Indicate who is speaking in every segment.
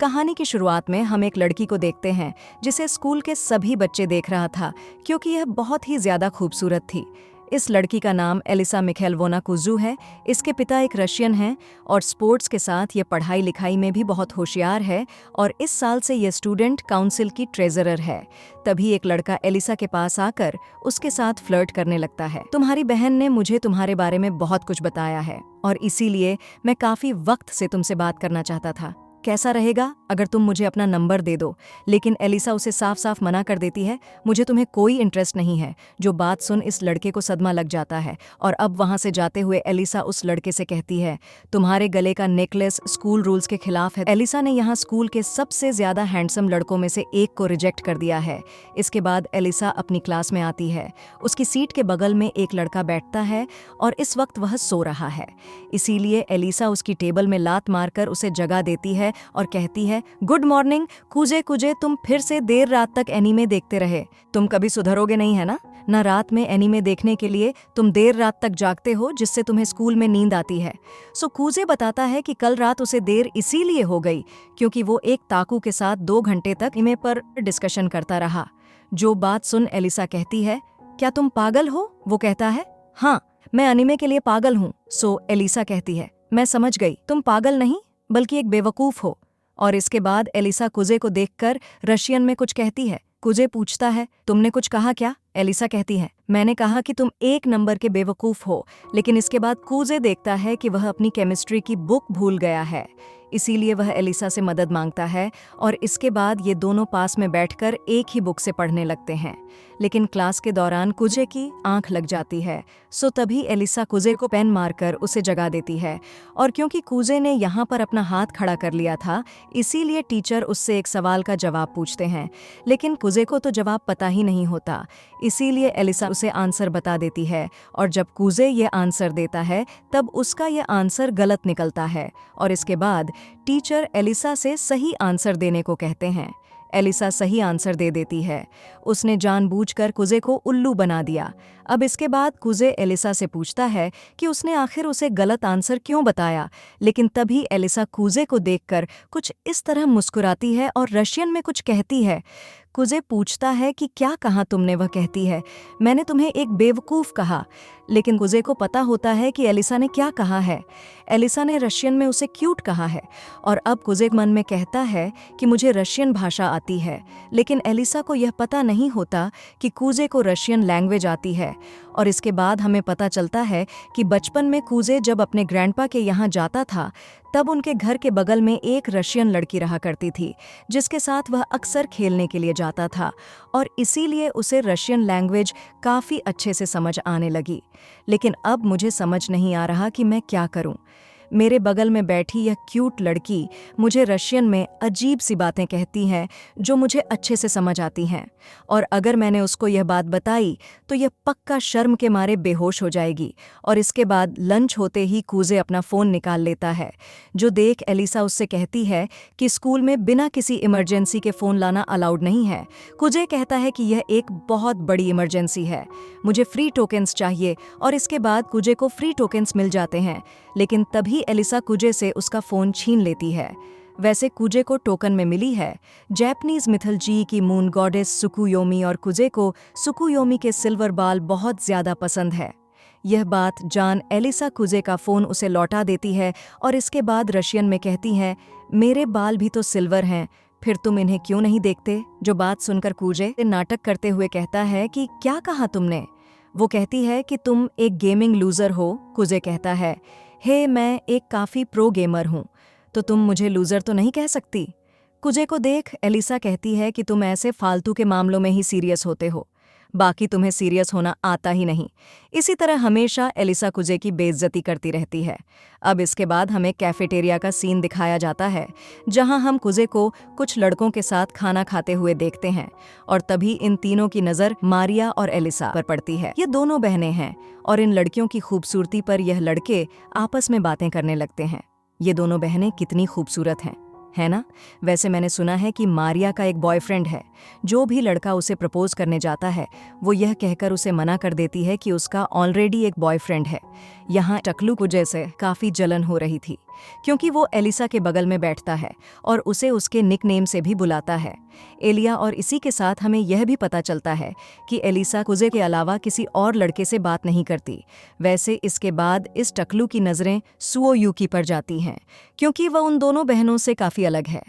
Speaker 1: कहानी की शुरुआत में हम एक लड़की को देखते हैं जिसे स्कूल के सभी बच्चे देख रहा था क्योंकि यह बहुत ही ज्यादा खूबसूरत थी। इस लड़की का नाम एलिसा मिखेलवोना कुजू है। इसके पिता एक रशियन हैं और स्पोर्ट्स के साथ ये पढ़ाई लिखाई में भी बहुत होशियार है और इस साल से ये स्टूडेंट काउंसिल की ट्रेजरर है। तभी एक लड़का एलिसा के पास आकर उसके साथ फ्लर्ट करने लगता है। तुम्हारी बहन ने मुझे तुम्हारे बारे में बहुत कुछ बताया है और इसीलिए मैं काफी वक्त से तुमसे बात करना चाहता था। कैसा रहेगा अगर तुम मुझे अपना नंबर दे दो? लेकिन एलिसा उसे साफ साफ मना कर देती है, मुझे तुम्हें कोई इंटरेस्ट नहीं है। जो बात सुन इस लड़के को सदमा लग जाता है और अब वहां से जाते हुए एलिसा उस लड़के से कहती है, तुम्हारे गले का नेकलेस स्कूल रूल्स के खिलाफ है। एलिसा ने यहाँ स्कूल के सबसे ज्यादा हैंडसम लड़कों में से एक को रिजेक्ट कर दिया है। इसके बाद एलिसा अपनी क्लास में आती है। उसकी सीट के बगल में एक लड़का बैठता है और इस वक्त वह सो रहा है। इसीलिए एलिसा उसकी टेबल में लात मारकर उसे जगा देती है और कहती है, गुड मॉर्निंग कुजे कुजे, तुम फिर से देर रात तक एनीमे देखते रहे। तुम कभी सुधरोगे नहीं है ना रात में एनीमे देखने के लिए तुम देर रात तक जागते हो जिससे तुम्हें स्कूल में नींद आती है। सो कुजे बताता है कि कल रात उसे देर इसीलिए हो गई क्योंकि वो एक ताकू के साथ 2 घंटे तक एनीमे पर डिस्कशन करता रहा। जो बात सुन एलिसा कहती है, क्या तुम पागल हो? वो कहता है, हाँ मैं एनीमे के लिए पागल हूँ। सो एलिसा कहती है, मैं समझ गई, तुम पागल नहीं बल्कि एक बेवकूफ हो। और इसके बाद एलिसा कुजे को देखकर रशियन में कुछ कहती है। कुजे पूछता है, तुमने कुछ कहा क्या? एलिसा कहती है, मैंने कहा कि तुम 1 नंबर के बेवकूफ हो। लेकिन इसके बाद कुजे देखता है कि वह अपनी केमिस्ट्री की बुक भूल गया है। इसीलिए वह एलिसा से मदद मांगता है और इसके बाद ये दोनों पास में बैठकर एक ही बुक से पढ़ने लगते हैं। लेकिन क्लास के दौरान कुजे की आंख लग जाती है। सो तभी एलिसा कुजे को पेन मारकर उसे जगा देती है और क्योंकि कुजे ने यहाँ पर अपना हाथ खड़ा कर लिया था इसीलिए टीचर उससे एक सवाल का जवाब पूछते हैं। लेकिन कुजे को तो जवाब पता ही नहीं होता, इसीलिए एलिसा उसे आंसर बता देती है और जब कुजे ये आंसर देता है तब उसका ये आंसर गलत निकलता है और इसके बाद टीचर एलिसा से सही आंसर देने को कहते हैं। एलिसा सही आंसर दे देती है। उसने जानबूझकर कुजे को उल्लू बना दिया। अब इसके बाद कुजे एलिसा से पूछता है कि उसने आखिर उसे गलत आंसर क्यों बताया। लेकिन तभी एलिसा कुजे को देखकर कुछ इस तरह मुस्कुराती है और रशियन में कुछ कहती है। कुजे पूछता है कि क्या कहा तुमने? वह कहती है, मैंने तुम्हें एक बेवकूफ़ कहा। लेकिन कुजे को पता होता है कि एलिसा ने क्या कहा है। एलिसा ने रशियन में उसे क्यूट कहा है और अब कुजे मन में कहता है कि मुझे रशियन भाषा आती है। लेकिन एलिसा को यह पता नहीं होता कि कुजे को रशियन लैंग्वेज आती है। और इसके बाद हमें पता चलता है कि बचपन में कुजे जब अपने ग्रैंडपा के यहाँ जाता था तब उनके घर के बगल में एक रशियन लड़की रहा करती थी जिसके साथ वह अक्सर खेलने के लिए जाता था और इसीलिए उसे रशियन लैंग्वेज काफ़ी अच्छे से समझ आने लगी। लेकिन अब मुझे समझ नहीं आ रहा कि मैं क्या करूं। मेरे बगल में बैठी यह क्यूट लड़की मुझे रशियन में अजीब सी बातें कहती है जो मुझे अच्छे से समझ आती हैं और अगर मैंने उसको यह बात बताई तो यह पक्का शर्म के मारे बेहोश हो जाएगी। और इसके बाद लंच होते ही कुजे अपना फ़ोन निकाल लेता है। जो देख एलिसा उससे कहती है कि स्कूल में बिना किसी इमरजेंसी के फ़ोन लाना अलाउड नहीं है। कुजे कहता है कि यह एक बहुत बड़ी इमरजेंसी है, मुझे फ्री टोकन्स चाहिए और इसके बाद कुजे को फ्री टोकन्स मिल जाते हैं। लेकिन तभी एलिसा कुजे से उसका फ़ोन छीन लेती है। वैसे कुजे को टोकन में मिली है जैपनीज मिथोलॉजी की मून गॉडेस सुकुयोमी और कुजे को सुकुयोमी के सिल्वर बाल बहुत ज़्यादा पसंद है। यह बात जान एलिसा कुजे का फ़ोन उसे लौटा देती है और इसके बाद रशियन में कहती है, मेरे बाल भी तो सिल्वर हैं, फिर तुम इन्हें क्यों नहीं देखते? जो बात सुनकर कुजे नाटक करते हुए कहता है कि क्या कहा तुमने? वो कहती है कि तुम एक गेमिंग लूज़र हो। कुजे कहता है, हे मैं एक काफ़ी प्रो गेमर हूँ, तो तुम मुझे लूज़र तो नहीं कह सकती। कुजे को देख एलिसा कहती है कि तुम ऐसे फालतू के मामलों में ही सीरियस होते हो, बाकी तुम्हें सीरियस होना आता ही नहीं। इसी तरह हमेशा एलिसा कुजे की बेइज्जती करती रहती है। अब इसके बाद हमें कैफेटेरिया का सीन दिखाया जाता है जहां हम कुजे को कुछ लड़कों के साथ खाना खाते हुए देखते हैं और तभी इन तीनों की नज़र मारिया और एलिसा पर पड़ती है। ये दोनों बहनें हैं और इन लड़कियों की खूबसूरती पर यह लड़के आपस में बातें करने लगते हैं। ये दोनों बहनें कितनी खूबसूरत हैं, है ना? वैसे मैंने सुना है कि मारिया का एक बॉयफ्रेंड है। जो भी लड़का उसे प्रपोज करने जाता है वो यह कहकर उसे मना कर देती है कि उसका ऑलरेडी एक बॉयफ्रेंड है। यहाँ टकलू को जैसे काफ़ी जलन हो रही थी। क्योंकि वो एलिसा के बगल में बैठता है और उसे उसके निकनेम से भी बुलाता है एलिया। और इसी के साथ हमें यह भी पता चलता है कि एलिसा कुजे के अलावा किसी और लड़के से बात नहीं करती। वैसे इसके बाद इस टकलू की नज़रें सुओ यूकी पर जाती हैं, क्योंकि वह उन दोनों बहनों से काफ़ी अलग है।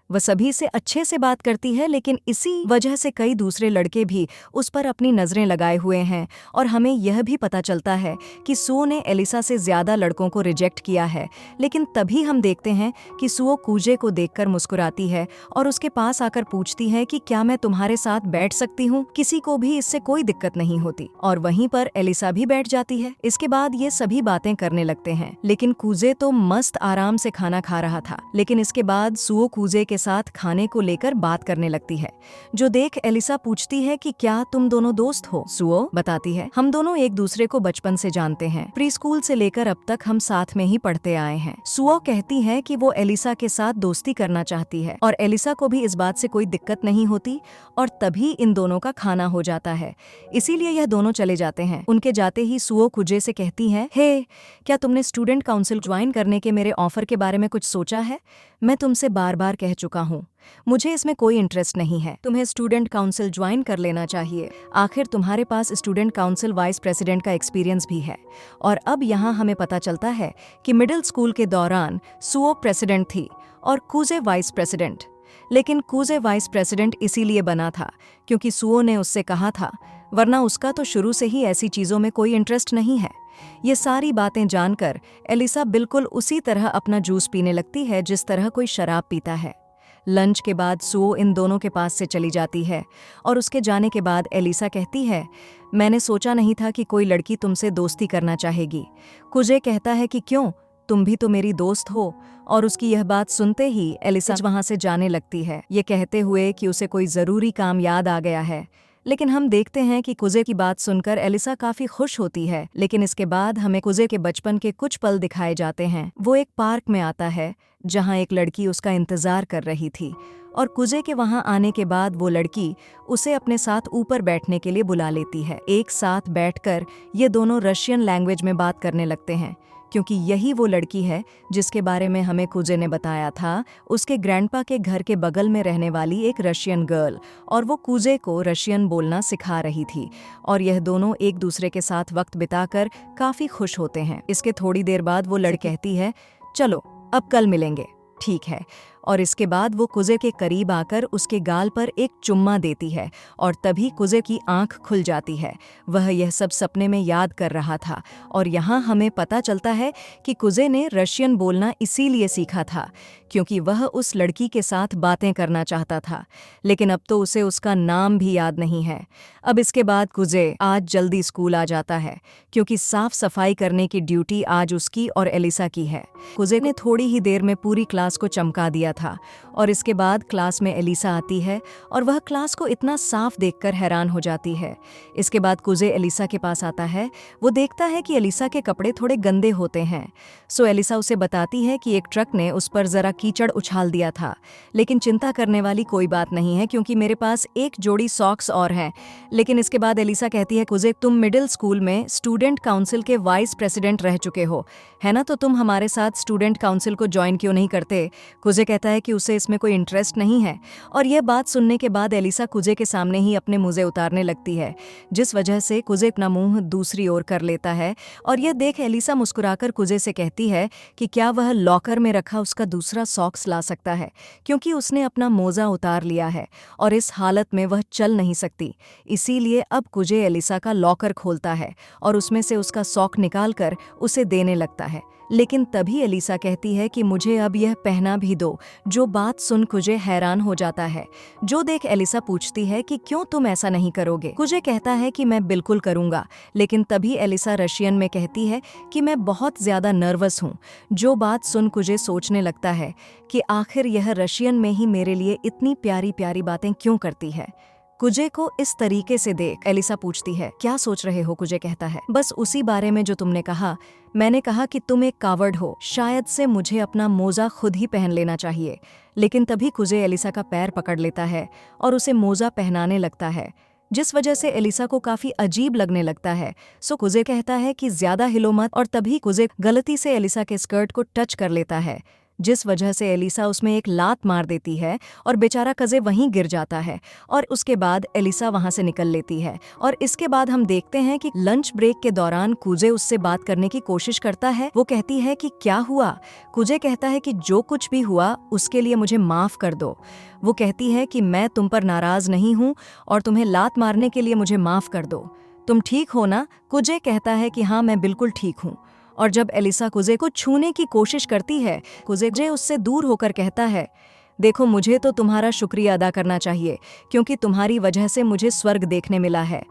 Speaker 1: वह सभी से अच्छे से बात करती है, लेकिन इसी वजह से कई दूसरे लड़के भी उस पर अपनी नज़रें लगाए हुए हैं। और हमें यह भी पता चलता है कि सुओ ने एलिसा से ज़्यादा लड़कों को रिजेक्ट किया है। लेकिन तभी हम देखते हैं कि सुओ कुजे को देखकर मुस्कुराती है और उसके पास आकर पूछती है कि क्या मैं तुम्हारे साथ बैठ सकती हूँ। किसी को भी इससे कोई दिक्कत नहीं होती और वहीं पर एलिसा भी बैठ जाती है। इसके बाद ये सभी बातें करने लगते हैं, लेकिन कुजे तो मस्त आराम से खाना खा रहा था। लेकिन इसके बाद सुओ कुजे के साथ खाने को लेकर बात करने लगती है, जो देख एलिसा पूछती है कि क्या तुम दोनों दोस्त हो। सुओ बताती है, हम दोनों एक दूसरे को बचपन से जानते हैं, प्री स्कूल से लेकर अब तक हम साथ में ही पढ़ते आए हैं। सुओ कहती है कि वो एलिसा के साथ दोस्ती करना चाहती है और एलिसा को भी इस बात से कोई दिक्कत नहीं होती। और तभी इन दोनों का खाना हो जाता है, इसीलिए यह दोनों चले जाते हैं। उनके जाते ही सुओ कुजे से कहती है, हे, क्या तुमने स्टूडेंट काउंसिल ज्वाइन करने के मेरे ऑफर के बारे में कुछ सोचा है? मैं तुमसे बार बार कह चुका हूँ, मुझे इसमें कोई इंटरेस्ट नहीं है। तुम्हें स्टूडेंट काउंसिल ज्वाइन कर लेना चाहिए। आखिर तुम्हारे पास स्टूडेंट काउंसिल वाइस प्रेसिडेंट का एक्सपीरियंस भी है। और अब यहाँ हमें पता चलता है कि मिडिल स्कूल के दौरान सुओ प्रेसिडेंट थी और कुजे वाइस प्रेसिडेंट। लेकिन कुजे वाइस प्रेसिडेंट इसीलिए बना था क्योंकि सुओ ने उससे कहा था, वरना उसका तो शुरू से ही ऐसी चीज़ों में कोई इंटरेस्ट नहीं है। ये सारी बातें जानकर एलिसा बिल्कुल उसी तरह अपना जूस पीने लगती है जिस तरह कोई शराब पीता है। लंच के बाद सुओ इन दोनों के पास से चली जाती है और उसके जाने के बाद एलिसा कहती है, मैंने सोचा नहीं था कि कोई लड़की तुमसे दोस्ती करना चाहेगी। कुजे कहता है कि क्यों, तुम भी तो मेरी दोस्त हो। और उसकी यह बात सुनते ही एलिसा वहां से जाने लगती है, ये कहते हुए कि उसे कोई ज़रूरी काम याद आ गया है। लेकिन हम देखते हैं कि कुजे की बात सुनकर एलिसा काफी खुश होती है। लेकिन इसके बाद हमें कुजे के बचपन के कुछ पल दिखाए जाते हैं। वो एक पार्क में आता है जहां एक लड़की उसका इंतजार कर रही थी और कुजे के वहां आने के बाद वो लड़की उसे अपने साथ ऊपर बैठने के लिए बुला लेती है। एक साथ बैठकर ये दोनों रशियन लैंग्वेज में बात करने लगते हैं, क्योंकि यही वो लड़की है जिसके बारे में हमें कुजे ने बताया था, उसके ग्रैंडपा के घर के बगल में रहने वाली एक रशियन गर्ल। और वो कुजे को रशियन बोलना सिखा रही थी और यह दोनों एक दूसरे के साथ वक्त बिताकर काफ़ी खुश होते हैं। इसके थोड़ी देर बाद वो लड़की कहती है, चलो अब कल मिलेंगे। ठीक है। और इसके बाद वो कुजे के करीब आकर उसके गाल पर एक चुम्मा देती है और तभी कुजे की आंख खुल जाती है। वह यह सब सपने में याद कर रहा था और यहाँ हमें पता चलता है कि कुजे ने रशियन बोलना इसीलिए सीखा था क्योंकि वह उस लड़की के साथ बातें करना चाहता था। लेकिन अब तो उसे उसका नाम भी याद नहीं है। अब इसके बाद कुजे आज जल्दी स्कूल आ जाता है क्योंकि साफ सफाई करने की ड्यूटी आज उसकी और एलिसा की है। कुजे ने थोड़ी ही देर में पूरी क्लास को चमका दिया था और इसके बाद क्लास में एलिसा आती है और वह क्लास को इतना साफ देखकर हैरान हो जाती है। इसके बाद कुजे एलिसा के पास आता है। वो देखता है कि एलिसा के कपड़े थोड़े गंदे होते हैं। सो एलिसा उसे बताती है कि एक ट्रक ने उस पर जरा कीचड़ उछाल दिया था, लेकिन चिंता करने वाली कोई बात नहीं है क्योंकि मेरे पास एक जोड़ी सॉक्स और हैं। लेकिन इसके बाद एलिसा कहती है, कुजे तुम मिडिल स्कूल में स्टूडेंट काउंसिल के वाइस प्रेसिडेंट रह चुके हो, है ना, तो तुम हमारे साथ स्टूडेंट काउंसिल को ज्वाइन क्यों नहीं करते। कुजे कहता है कि उसे इसमें कोई इंटरेस्ट नहीं है और यह बात सुनने के बाद एलिसा कुजे के सामने ही अपने मुझे उतारने लगती है, जिस वजह से कुजे अपना मुंह दूसरी ओर कर लेता है। और यह देख एलिसा मुस्कुराकर कुजे से कहती है कि क्या वह लॉकर में रखा उसका दूसरा सॉक्स ला सकता है, क्योंकि उसने अपना मोजा उतार लिया है और इस हालत में वह चल नहीं सकती। इसीलिए अब कुजे एलिसा का लॉकर खोलता है और उसमें से उसका सॉक निकालकर उसे देने लगता है। लेकिन तभी एलिसा कहती है कि मुझे अब यह पहना भी दो, जो बात सुन कुजे हैरान हो जाता है। जो देख एलिसा पूछती है कि क्यों तुम ऐसा नहीं करोगे। कुजे कहता है कि मैं बिल्कुल करूंगा। लेकिन तभी एलिसा रशियन में कहती है कि मैं बहुत ज्यादा नर्वस हूँ। जो बात सुन कुजे सोचने लगता है कि आखिर यह रशियन में ही मेरे लिए इतनी प्यारी प्यारी बातें क्यों करती है। कुजे को इस तरीके से देख एलिसा पूछती है, क्या सोच रहे हो। कुजे कहता है, बस उसी बारे में जो तुमने कहा। मैंने कहा कि तुम एक कावर्ड हो, शायद से मुझे अपना मोजा खुद ही पहन लेना चाहिए। लेकिन तभी कुजे एलिसा का पैर पकड़ लेता है और उसे मोजा पहनाने लगता है। जिस वजह से एलिसा को काफी अजीब लगने लगता है। सो कुजे कहता है कि ज्यादा हिलो मत, और तभी कुजे गलती से एलिसा के स्कर्ट को टच कर लेता है, जिस वजह से एलिसा उसमें एक लात मार देती है और बेचारा कजे वहीं गिर जाता है। और उसके बाद एलिसा वहां से निकल लेती है। और इसके बाद हम देखते हैं कि लंच ब्रेक के दौरान कुजे उससे बात करने की कोशिश करता है। वो कहती है कि क्या हुआ। कुजे कहता है कि जो कुछ भी हुआ उसके लिए मुझे माफ कर दो। वो कहती है कि मैं तुम पर नाराज नहीं हूँ और तुम्हें लात मारने के लिए मुझे माफ कर दो। तुम ठीक हो ना? कुजे कहता है कि हाँ, मैं बिल्कुल ठीक हूँ। और जब एलिसा कुजे को छूने की कोशिश करती है, कुजे उससे दूर होकर कहता है, देखो, मुझे तो तुम्हारा शुक्रिया अदा करना चाहिए क्योंकि तुम्हारी वजह से मुझे स्वर्ग देखने मिला है।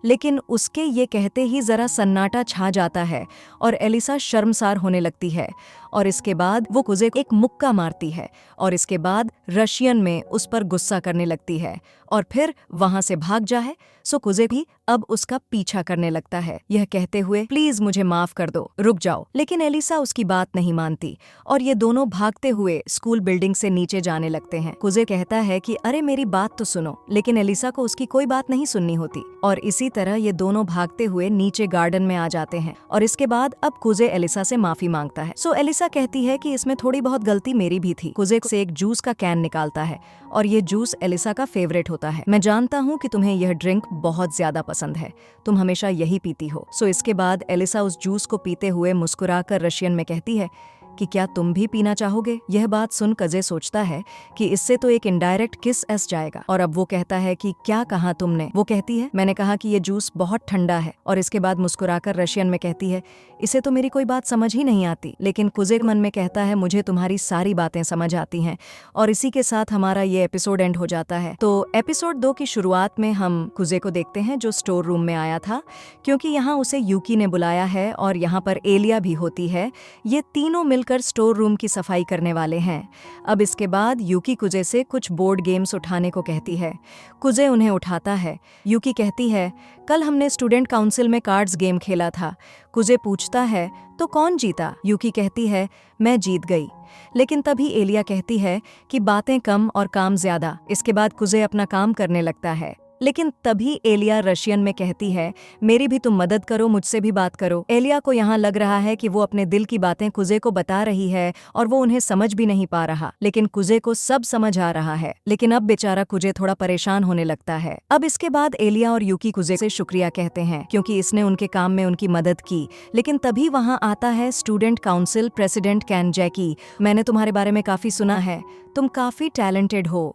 Speaker 1: लेकिन उसके ये कहते ही जरा सन्नाटा छा जाता है और एलिसा शर्मसार होने लगती है। और इसके बाद वो कुजे एक मुक्का मारती है और इसके बाद रशियन में उस पर गुस्सा करने लगती है और फिर वहां से भाग जाए। सो कुजे भी अब उसका पीछा करने लगता है, यह कहते हुए, प्लीज मुझे माफ कर दो, रुक जाओ। लेकिन एलिसा उसकी बात नहीं मानती और ये दोनों भागते हुए स्कूल बिल्डिंग से नीचे जाने लगते हैं। कुजे कहता है कि अरे मेरी बात तो सुनो, लेकिन एलिसा को उसकी कोई बात नहीं सुननी होती। और इसी तरह ये दोनों भागते हुए नीचे गार्डन में आ जाते हैं। और इसके बाद अब कुजे एलिसा से माफी मांगता है। सो एलिसा कहती है कि इसमें थोड़ी बहुत गलती मेरी भी थी। कुजे से एक जूस का कैन निकालता है और ये जूस एलिसा का फेवरेट होता है। मैं जानता हूँ कि तुम्हें यह ड्रिंक बहुत ज्यादा पसंद है, तुम हमेशा यही पीती हो। सो इसके बाद एलिसा उस जूस को पीते हुए मुस्कुराकर रशियन में कहती है कि क्या तुम भी पीना चाहोगे। यह बात सुन कजे सोचता है कि इससे तो एक इनडायरेक्ट किस एस जाएगा। और अब वो कहता है कि क्या कहा तुमने। वो कहती है, मैंने कहा कि ये जूस बहुत ठंडा है। और इसके बाद मुस्कुराकर रशियन में कहती है, इसे तो मेरी कोई बात समझ ही नहीं आती। लेकिन कुजे मन में कहता है, मुझे तुम्हारी सारी बातें समझ आती हैं। और इसी के साथ हमारा ये एपिसोड एंड हो जाता है। तो एपिसोड 2 की शुरुआत में हम कुजे को देखते हैं जो स्टोर रूम में आया था, क्योंकि यहाँ उसे यूकी ने बुलाया है और यहाँ पर एलिया भी होती है। ये तीनों मिलकर स्टोर रूम की सफाई करने वाले हैं। अब इसके बाद यूकी कुजे से कुछ बोर्ड गेम्स उठाने को कहती है। कुजे उन्हें उठाता है। यूकी कहती है, कल हमने स्टूडेंट काउंसिल में कार्ड्स गेम खेला था। कुजे पूछता है, तो कौन जीता? यूकी कहती है, मैं जीत गई। लेकिन तभी एलिया कहती है कि बातें कम और काम ज्यादा। इसके बाद कुजे अपना काम करने लगता है। लेकिन तभी एलिया रशियन में कहती है, मेरी भी तुम मदद करो, मुझसे भी बात करो। एलिया को यहाँ लग रहा है कि वो अपने दिल की बातें कुजे को बता रही है और वो उन्हें समझ भी नहीं पा रहा, लेकिन कुजे को सब समझ आ रहा है। लेकिन अब बेचारा कुजे थोड़ा परेशान होने लगता है। अब इसके बाद एलिया और यूकी कुजे से शुक्रिया कहते हैं क्योंकि इसने उनके काम में उनकी मदद की। लेकिन तभी वहाँ आता है स्टूडेंट काउंसिल प्रेसिडेंट कैनजैकी। मैंने तुम्हारे बारे में काफी सुना है, तुम काफी टैलेंटेड हो।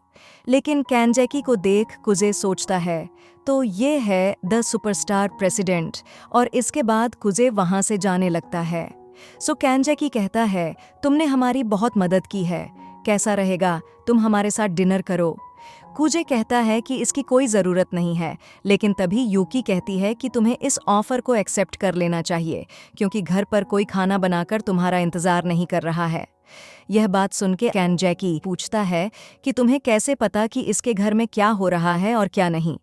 Speaker 1: लेकिन कैनजैकी को देख कुजे सोचता है, तो ये है द सुपरस्टार प्रेसिडेंट। और इसके बाद कुजे वहां से जाने लगता है। सो कैनजैकी कहता है, तुमने हमारी बहुत मदद की है, कैसा रहेगा तुम हमारे साथ डिनर करो। कुजे कहता है कि इसकी कोई ज़रूरत नहीं है। लेकिन तभी यूकी कहती है कि तुम्हें इस ऑफर को एक्सेप्ट कर लेना चाहिए क्योंकि घर पर कोई खाना बनाकर तुम्हारा इंतज़ार नहीं कर रहा है। यह बात सुन के कैनजैकी पूछता है कि तुम्हें कैसे पता कि इसके घर में क्या हो रहा है और क्या नहीं।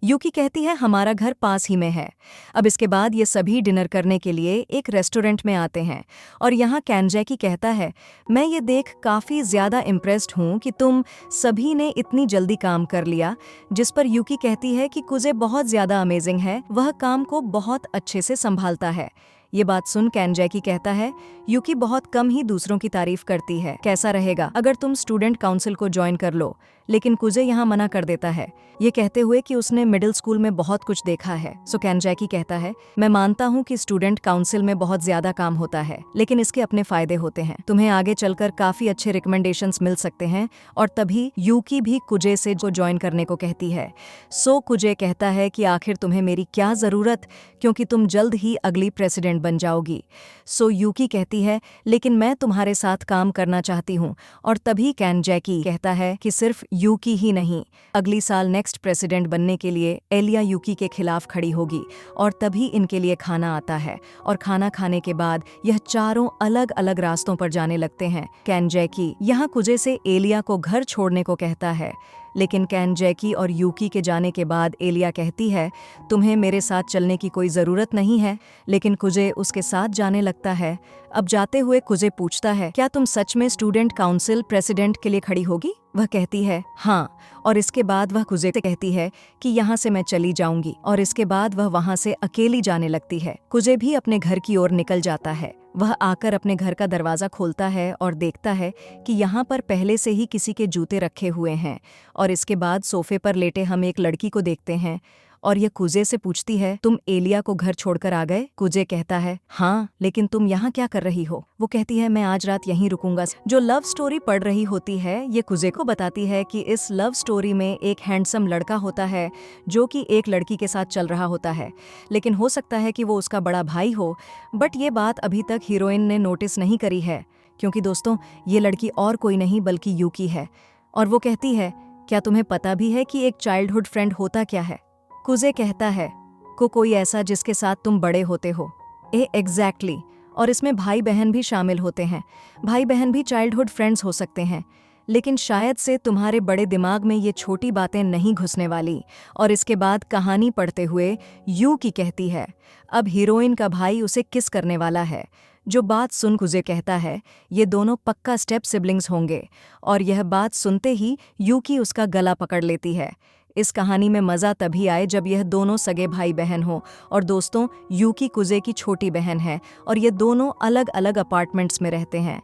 Speaker 1: यूकी कहती है, हमारा घर पास ही में है। अब इसके बाद ये सभी डिनर करने के लिए एक रेस्टोरेंट में आते हैं और यहाँ कैनजैकी कहता है, मैं ये देख काफ़ी ज़्यादा इम्प्रेस्ड हूँ कि तुम सभी ने इतनी जल्दी काम कर लिया। जिस पर यूकी कहती है कि कुजे बहुत ज़्यादा अमेजिंग है, वह काम को बहुत अच्छे से संभालता है। ये बात सुन कैनजैकी कहता है, यूकी बहुत कम ही दूसरों की तारीफ करती है, कैसा रहेगा अगर तुम स्टूडेंट काउंसिल को ज्वाइन कर लो। लेकिन कुजे यहाँ मना कर देता है, ये कहते हुए कि उसने मिडिल स्कूल में बहुत कुछ देखा है। सो कैनजैकी कहता है, मैं मानता हूँ कि स्टूडेंट काउंसिल में बहुत ज्यादा काम होता है, लेकिन इसके अपने फायदे होते हैं। तुम्हें आगे चलकर काफी अच्छे रिकमेंडेशंस मिल सकते हैं। और तभी यूकी भी कुजे से जो ज्वाइन करने को कहती है। सो कुजे कहता है कि आखिर तुम्हें मेरी क्या जरूरत, क्योंकि तुम जल्द ही अगली प्रेसिडेंट बन जाओगी। सो यूकी कहती है, लेकिन मैं तुम्हारे साथ काम करना चाहती हूँ। और तभी कैनजैकी कहता है कि सिर्फ यूकी ही नहीं, अगली साल नेक्स्ट प्रेसिडेंट बनने के लिए एलिया यूकी के खिलाफ खड़ी होगी। और तभी इनके लिए खाना आता है और खाना खाने के बाद यह चारों अलग अलग रास्तों पर जाने लगते हैं। कैनजैकी यहाँ कुजे से एलिया को घर छोड़ने को कहता है, लेकिन कैनजैकी और यूकी के जाने के बाद एलिया कहती है, तुम्हें मेरे साथ चलने की कोई ज़रूरत नहीं है। लेकिन कुजे उसके साथ जाने लगता है। अब जाते हुए कुजे पूछता है, क्या तुम सच में स्टूडेंट काउंसिल प्रेसिडेंट के लिए खड़ी होगी? वह कहती है हाँ, और इसके बाद वह कुजे से कहती है कि यहाँ से मैं चली जाऊंगी, और इसके बाद वह वहाँ से अकेली जाने लगती है। कुजे भी अपने घर की ओर निकल जाता है। वह आकर अपने घर का दरवाज़ा खोलता है और देखता है कि यहाँ पर पहले से ही किसी के जूते रखे हुए हैं, और इसके बाद सोफे पर लेटे हम एक लड़की को देखते हैं, और यह कुजे से पूछती है, तुम एलिया को घर छोड़कर आ गए? कुजे कहता है हाँ, लेकिन तुम यहाँ क्या कर रही हो? वो कहती है मैं आज रात यहीं रुकूंगा। जो लव स्टोरी पढ़ रही होती है ये कुजे को बताती है कि इस लव स्टोरी में एक हैंडसम लड़का होता है जो कि एक लड़की के साथ चल रहा होता है, लेकिन हो सकता है कि वो उसका बड़ा भाई हो। बट ये बात अभी तक हीरोइन ने नोटिस नहीं करी है, क्योंकि दोस्तों ये लड़की और कोई नहीं बल्कि यूकी है। और वो कहती है क्या तुम्हें पता भी है कि एक चाइल्डहुड फ्रेंड होता क्या है? कुजे कहता है कोई ऐसा जिसके साथ तुम बड़े होते हो। एग्जैक्टली। और इसमें भाई बहन भी शामिल होते हैं। भाई बहन भी चाइल्डहुड फ्रेंड्स हो सकते हैं, लेकिन शायद से तुम्हारे बड़े दिमाग में ये छोटी बातें नहीं घुसने वाली। और इसके बाद कहानी पढ़ते हुए यूकी कहती है अब हीरोइन का भाई उसे किस करने वाला है। जो बात सुन कुजे कहता है ये दोनों पक्का स्टेप सिबलिंग्स होंगे, और यह बात सुनते ही यूकी उसका गला पकड़ लेती है। इस कहानी में मज़ा तभी आए जब यह दोनों सगे भाई बहन हो। और दोस्तों यूकी कुजे की छोटी बहन है, और ये दोनों अलग अलग अपार्टमेंट्स में रहते हैं।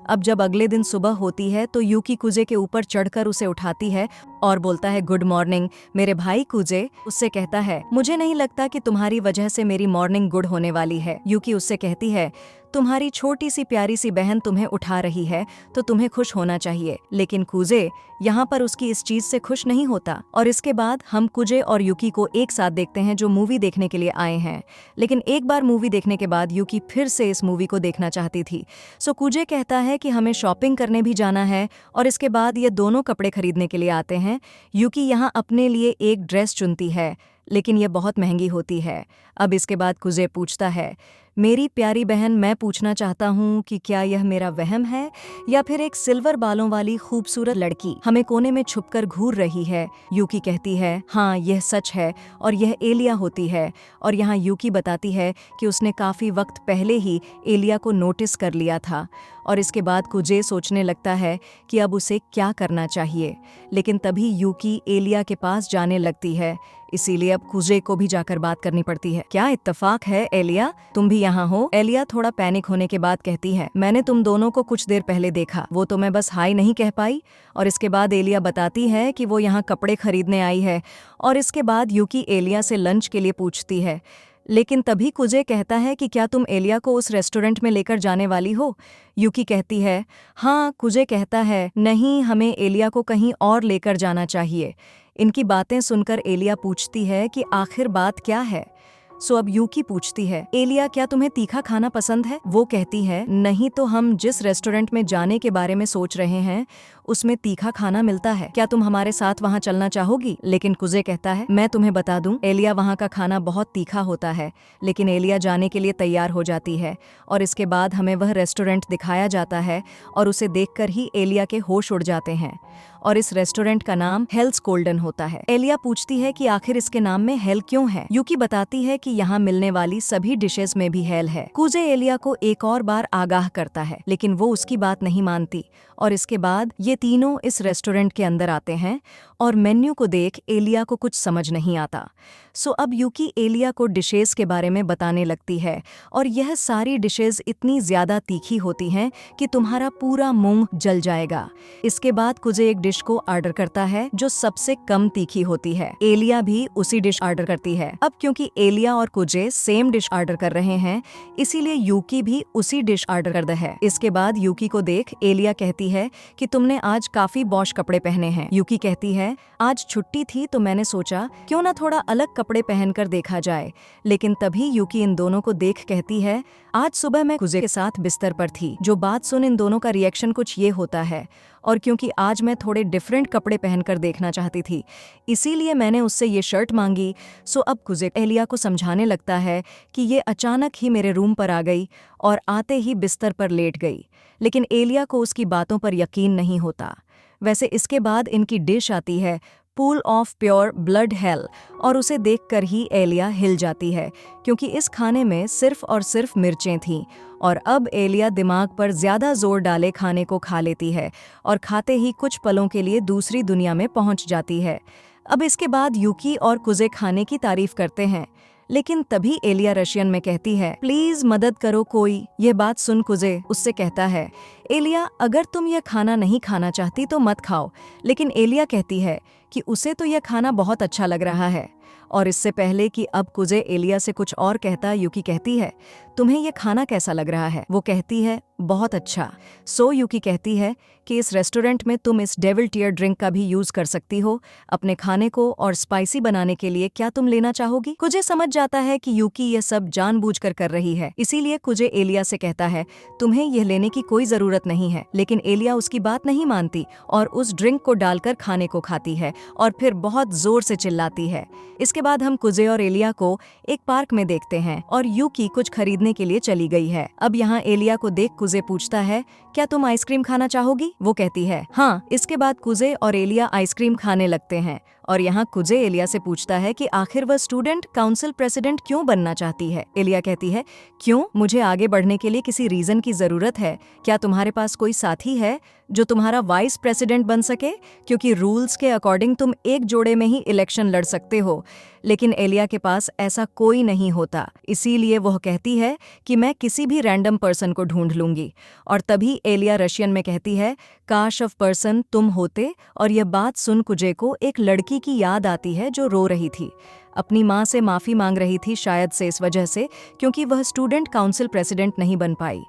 Speaker 1: अब जब अगले दिन सुबह होती है तो यूकी कुजे के ऊपर चढ़कर उसे उठाती है और बोलता है गुड मॉर्निंग मेरे भाई कुजे। उससे कहता है मुझे नहीं लगता कि तुम्हारी वजह से मेरी मॉर्निंग गुड होने वाली है। यूकी उससे कहती है तुम्हारी छोटी सी प्यारी सी बहन तुम्हें उठा रही है तो तुम्हें खुश होना चाहिए। लेकिन कुजे यहाँ पर उसकी इस चीज से खुश नहीं होता। और इसके बाद हम कुजे और यूकी को एक साथ देखते हैं जो मूवी देखने के लिए आए हैं। लेकिन एक बार मूवी देखने के बाद यूकी फिर से इस मूवी को देखना चाहती थी। सो कुजे कहता है कि हमें शॉपिंग करने भी जाना है, और इसके बाद ये दोनों कपड़े खरीदने के लिए आते हैं। यूकी यहाँ अपने लिए एक ड्रेस चुनती है, लेकिन यह बहुत महंगी होती है। अब इसके बाद कुजे पूछता है मेरी प्यारी बहन मैं पूछना चाहता हूँ कि क्या यह मेरा वहम है या फिर एक सिल्वर बालों वाली खूबसूरत लड़की हमें कोने में छुपकर घूर रही है। यूकी कहती है हाँ यह सच है, और यह एलिया होती है। और यहाँ यूकी बताती है कि उसने काफ़ी वक्त पहले ही एलिया को नोटिस कर लिया था। और इसके बाद कुजे सोचने लगता है कि अब उसे क्या करना चाहिए, लेकिन तभी यूकी एलिया के पास जाने लगती है। इसीलिए अब कुजे को भी जाकर बात करनी पड़ती है। क्या इत्तेफाक है एलिया, तुम भी यहाँ हो? एलिया थोड़ा पैनिक होने के बाद कहती है मैंने तुम दोनों को कुछ देर पहले देखा, वो तो मैं बस हाई नहीं कह पाई। और इसके बाद एलिया बताती है कि वो यहाँ कपड़े खरीदने आई है। और इसके बाद यूकी एलिया से लंच के लिए पूछती है, लेकिन तभी कुजे कहता है कि क्या तुम एलिया को उस रेस्टोरेंट में लेकर जाने वाली हो? यूकी कहती है हाँ। कुजे कहता है नहीं, हमें एलिया को कहीं और लेकर जाना चाहिए। इनकी बातें सुनकर एलिया पूछती है कि आखिर बात क्या है। सो अब यूकी पूछती है एलिया क्या तुम्हें तीखा खाना पसंद है? वो कहती है नहीं, तो हम जिस रेस्टोरेंट में जाने के बारे में सोच रहे हैं उसमें तीखा खाना मिलता है, क्या तुम हमारे साथ वहाँ चलना चाहोगी? लेकिन कुजे कहता है मैं तुम्हें बता दूं एलिया वहाँ का खाना बहुत तीखा होता है। लेकिन एलिया जाने के लिए तैयार हो जाती है, और इसके बाद हमें वह रेस्टोरेंट दिखाया जाता है, और उसे देखकर ही एलिया के होश उड़ जाते हैं। और इस रेस्टोरेंट का नाम हेल्स गोल्डन होता है। एलिया पूछती है कि आखिर इसके नाम में हेल क्यों है? यूकी बताती है कि यहाँ मिलने वाली सभी डिशेस में भी हेल है। कुजे एलिया को एक और बार आगाह करता है, लेकिन वो उसकी बात नहीं मानती। और इसके बाद ये तीनों इस रेस्टोरेंट के अंदर आते हैं, और मेन्यू को देख एलिया को कुछ समझ नहीं आता। सो अब यूकी एलिया को डिशेस के बारे में बताने लगती है, और यह सारी डिशेस इतनी ज्यादा तीखी होती हैं कि तुम्हारा पूरा मुंह जल जाएगा। इसके बाद कुजे एक डिश को ऑर्डर करता है जो सबसे कम तीखी होती है। एलिया भी उसी डिश ऑर्डर करती है। अब क्योंकि एलिया और कुजे सेम डिश ऑर्डर कर रहे हैं, इसीलिए यूकी भी उसी डिश ऑर्डर करता है। इसके बाद यूकी को देख एलिया कहती है कि तुमने आज काफी बॉश कपड़े पहने हैं। यूकी कहती है आज छुट्टी थी तो मैंने सोचा क्यों ना थोड़ा अलग कपड़े पहनकर देखा जाए। लेकिन तभी यूकी इन दोनों को देख कहती है आज सुबह मैं कुजे के साथ बिस्तर पर थी। जो बात सुन इन दोनों का रिएक्शन कुछ ये होता है, और क्योंकि आज मैं थोड़े डिफरेंट कपड़े पहनकर देखना चाहती थी इसीलिए मैंने उससे ये शर्ट मांगी। सो अब कुजे एलिया को समझाने लगता है कि ये अचानक ही मेरे रूम पर आ गई और आते ही बिस्तर पर लेट गई। लेकिन एलिया को उसकी बातों पर यकीन नहीं होता। वैसे इसके बाद इनकी डिश आती है pool of pure blood hello, और उसे देखकर ही एलिया हिल जाती है क्योंकि इस खाने में सिर्फ और सिर्फ मिर्चें थीं। और अब एलिया दिमाग पर ज्यादा जोर डाले खाने को खा लेती है और खाते ही कुछ पलों के लिए दूसरी दुनिया में पहुंच जाती है। अब इसके बाद यूकी और कुजे खाने की तारीफ करते हैं, लेकिन तभी एलिया रशियन में कहती है, प्लीज मदद करो कोई। ये बात सुन कुजे उससे कहता है, एलिया अगर तुम यह खाना नहीं खाना चाहती तो मत खाओ। लेकिन एलिया कहती है कि उसे तो यह खाना बहुत अच्छा लग रहा है। और इससे पहले कि अब कुजे एलिया से कुछ और कहता, यूकी कहती है, तुम्हें यह खाना कैसा लग रहा है? वो कहती है, बहुत अच्छा। सो यूकी कहती है कि इस रेस्टोरेंट में तुम इस डेविल टीयर ड्रिंक का भी यूज कर सकती हो अपने खाने को और स्पाइसी बनाने के लिए। क्या तुम लेना चाहोगी? कुजे समझ जाता है कि यूकी यह सब जानबूझकर कर रही है, इसीलिए कुजे एलिया से कहता है, तुम्हें यह लेने की कोई जरूरत नहीं है। लेकिन एलिया उसकी बात नहीं मानती और उस ड्रिंक को डालकर खाने को खाती है और फिर बहुत जोर से चिल्लाती है। इसके बाद हम कुजे और एलिया को एक पार्क में देखते हैं और यूकी कुछ खरीदने के लिए चली गई है। अब यहाँ एलिया को देख कुजे पूछता है, क्या तुम आइसक्रीम खाना चाहोगी? वो कहती है, हाँ। इसके बाद कुजे और एलिया आइसक्रीम खाने लगते हैं और यहाँ कुजे एलिया से पूछता है कि आखिर वह स्टूडेंट काउंसिल प्रेसिडेंट क्यों बनना चाहती है। एलिया कहती है, क्यों? मुझे आगे बढ़ने के लिए किसी रीजन की जरूरत है। क्या तुम्हारे पास कोई साथी है जो तुम्हारा वाइस प्रेसिडेंट बन सके? क्योंकि रूल्स के अकॉर्डिंग तुम एक जोड़े में ही इलेक्शन लड़ सकते हो, लेकिन एलिया के पास ऐसा कोई नहीं होता। इसीलिए वह कहती है कि मैं किसी भी रैंडम पर्सन को ढूंढ लूंगी। और तभी एलिया रशियन में कहती है, काश ऑफ पर्सन तुम होते। और यह बात सुन कुजे को एक लड़की की याद आती है जो रो रही थी, अपनी माँ से माफ़ी मांग रही थी, शायद से इस वजह से क्योंकि वह स्टूडेंट काउंसिल प्रेसिडेंट नहीं बन पाई।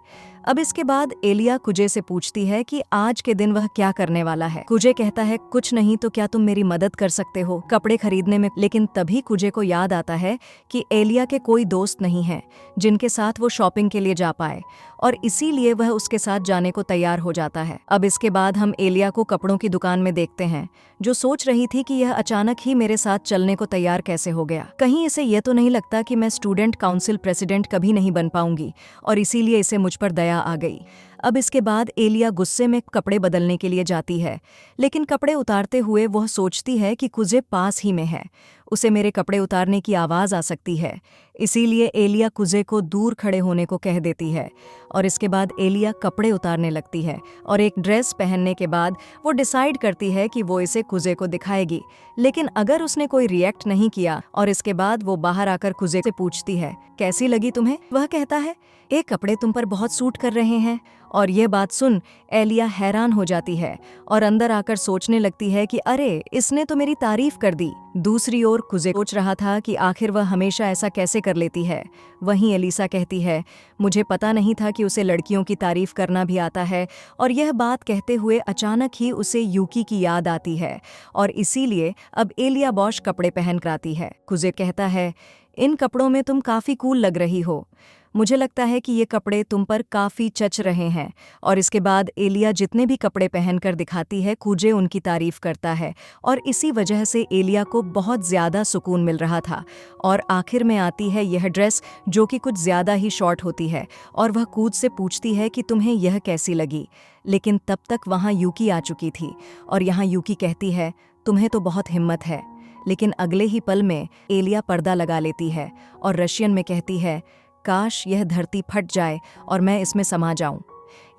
Speaker 1: अब इसके बाद एलिया कुजे से पूछती है कि आज के दिन वह क्या करने वाला है। कुजे कहता है, कुछ नहीं तो क्या तुम मेरी मदद कर सकते हो कपड़े खरीदने में? लेकिन तभी कुजे को याद आता है कि एलिया के कोई दोस्त नहीं है जिनके साथ वो शॉपिंग के लिए जा पाए, और इसीलिए वह उसके साथ जाने को तैयार हो जाता है। अब इसके बाद हम एलिया को कपड़ों की दुकान में देखते हैं, जो सोच रही थी कि यह अचानक ही मेरे साथ चलने को तैयार कैसे हो गया। कहीं इसे यह तो नहीं लगता कि मैं स्टूडेंट काउंसिल प्रेसिडेंट कभी नहीं बन पाऊंगी, और इसीलिए इसे मुझ पर दया आ गई। अब इसके बाद एलिया गुस्से में कपड़े बदलने के लिए जाती है, लेकिन कपड़े उतारते हुए वह सोचती है कि कुजे पास ही में है, उसे मेरे कपड़े उतारने की आवाज़ आ सकती है। इसीलिए एलिया कुजे को दूर खड़े होने को कह देती है और इसके बाद एलिया कपड़े उतारने लगती है और एक ड्रेस पहनने के बाद वो डिसाइड करती है कि वो इसे कुजे को दिखाएगी। लेकिन अगर उसने कोई रिएक्ट नहीं किया और इसके बाद वो बाहर आकर कुजे से पूछती है, कैसी लगी तुम्हें? वह कहता है, ये कपड़े तुम पर बहुत सूट कर रहे हैं। और यह बात सुन एलिया हैरान हो जाती है और अंदर आकर सोचने लगती है कि अरे, इसने तो मेरी तारीफ कर दी। दूसरी ओर कुजे सोच रहा था कि आखिर वह हमेशा ऐसा कैसे कर लेती है। वहीं एलिसा कहती है, मुझे पता नहीं था कि उसे लड़कियों की तारीफ करना भी आता है। और यह बात कहते हुए अचानक ही उसे यूकी की याद आती है और इसीलिए अब एलिया बॉश कपड़े पहन कर आती है। कुजे कहता है, इन कपड़ों में तुम काफ़ी कूल लग रही हो, मुझे लगता है कि ये कपड़े तुम पर काफ़ी जच रहे हैं। और इसके बाद एलिया जितने भी कपड़े पहनकर दिखाती है, कुजे उनकी तारीफ करता है और इसी वजह से एलिया को बहुत ज़्यादा सुकून मिल रहा था। और आखिर में आती है यह ड्रेस जो कि कुछ ज़्यादा ही शॉर्ट होती है और वह कूद से पूछती है कि तुम्हें यह कैसी लगी। लेकिन तब तक वहाँ यूकी आ चुकी थी और यहाँ यूकी कहती है, तुम्हें तो बहुत हिम्मत है। लेकिन अगले ही पल में एलिया पर्दा लगा लेती है और रशियन में कहती है, काश यह धरती फट जाए और मैं इसमें समा जाऊं।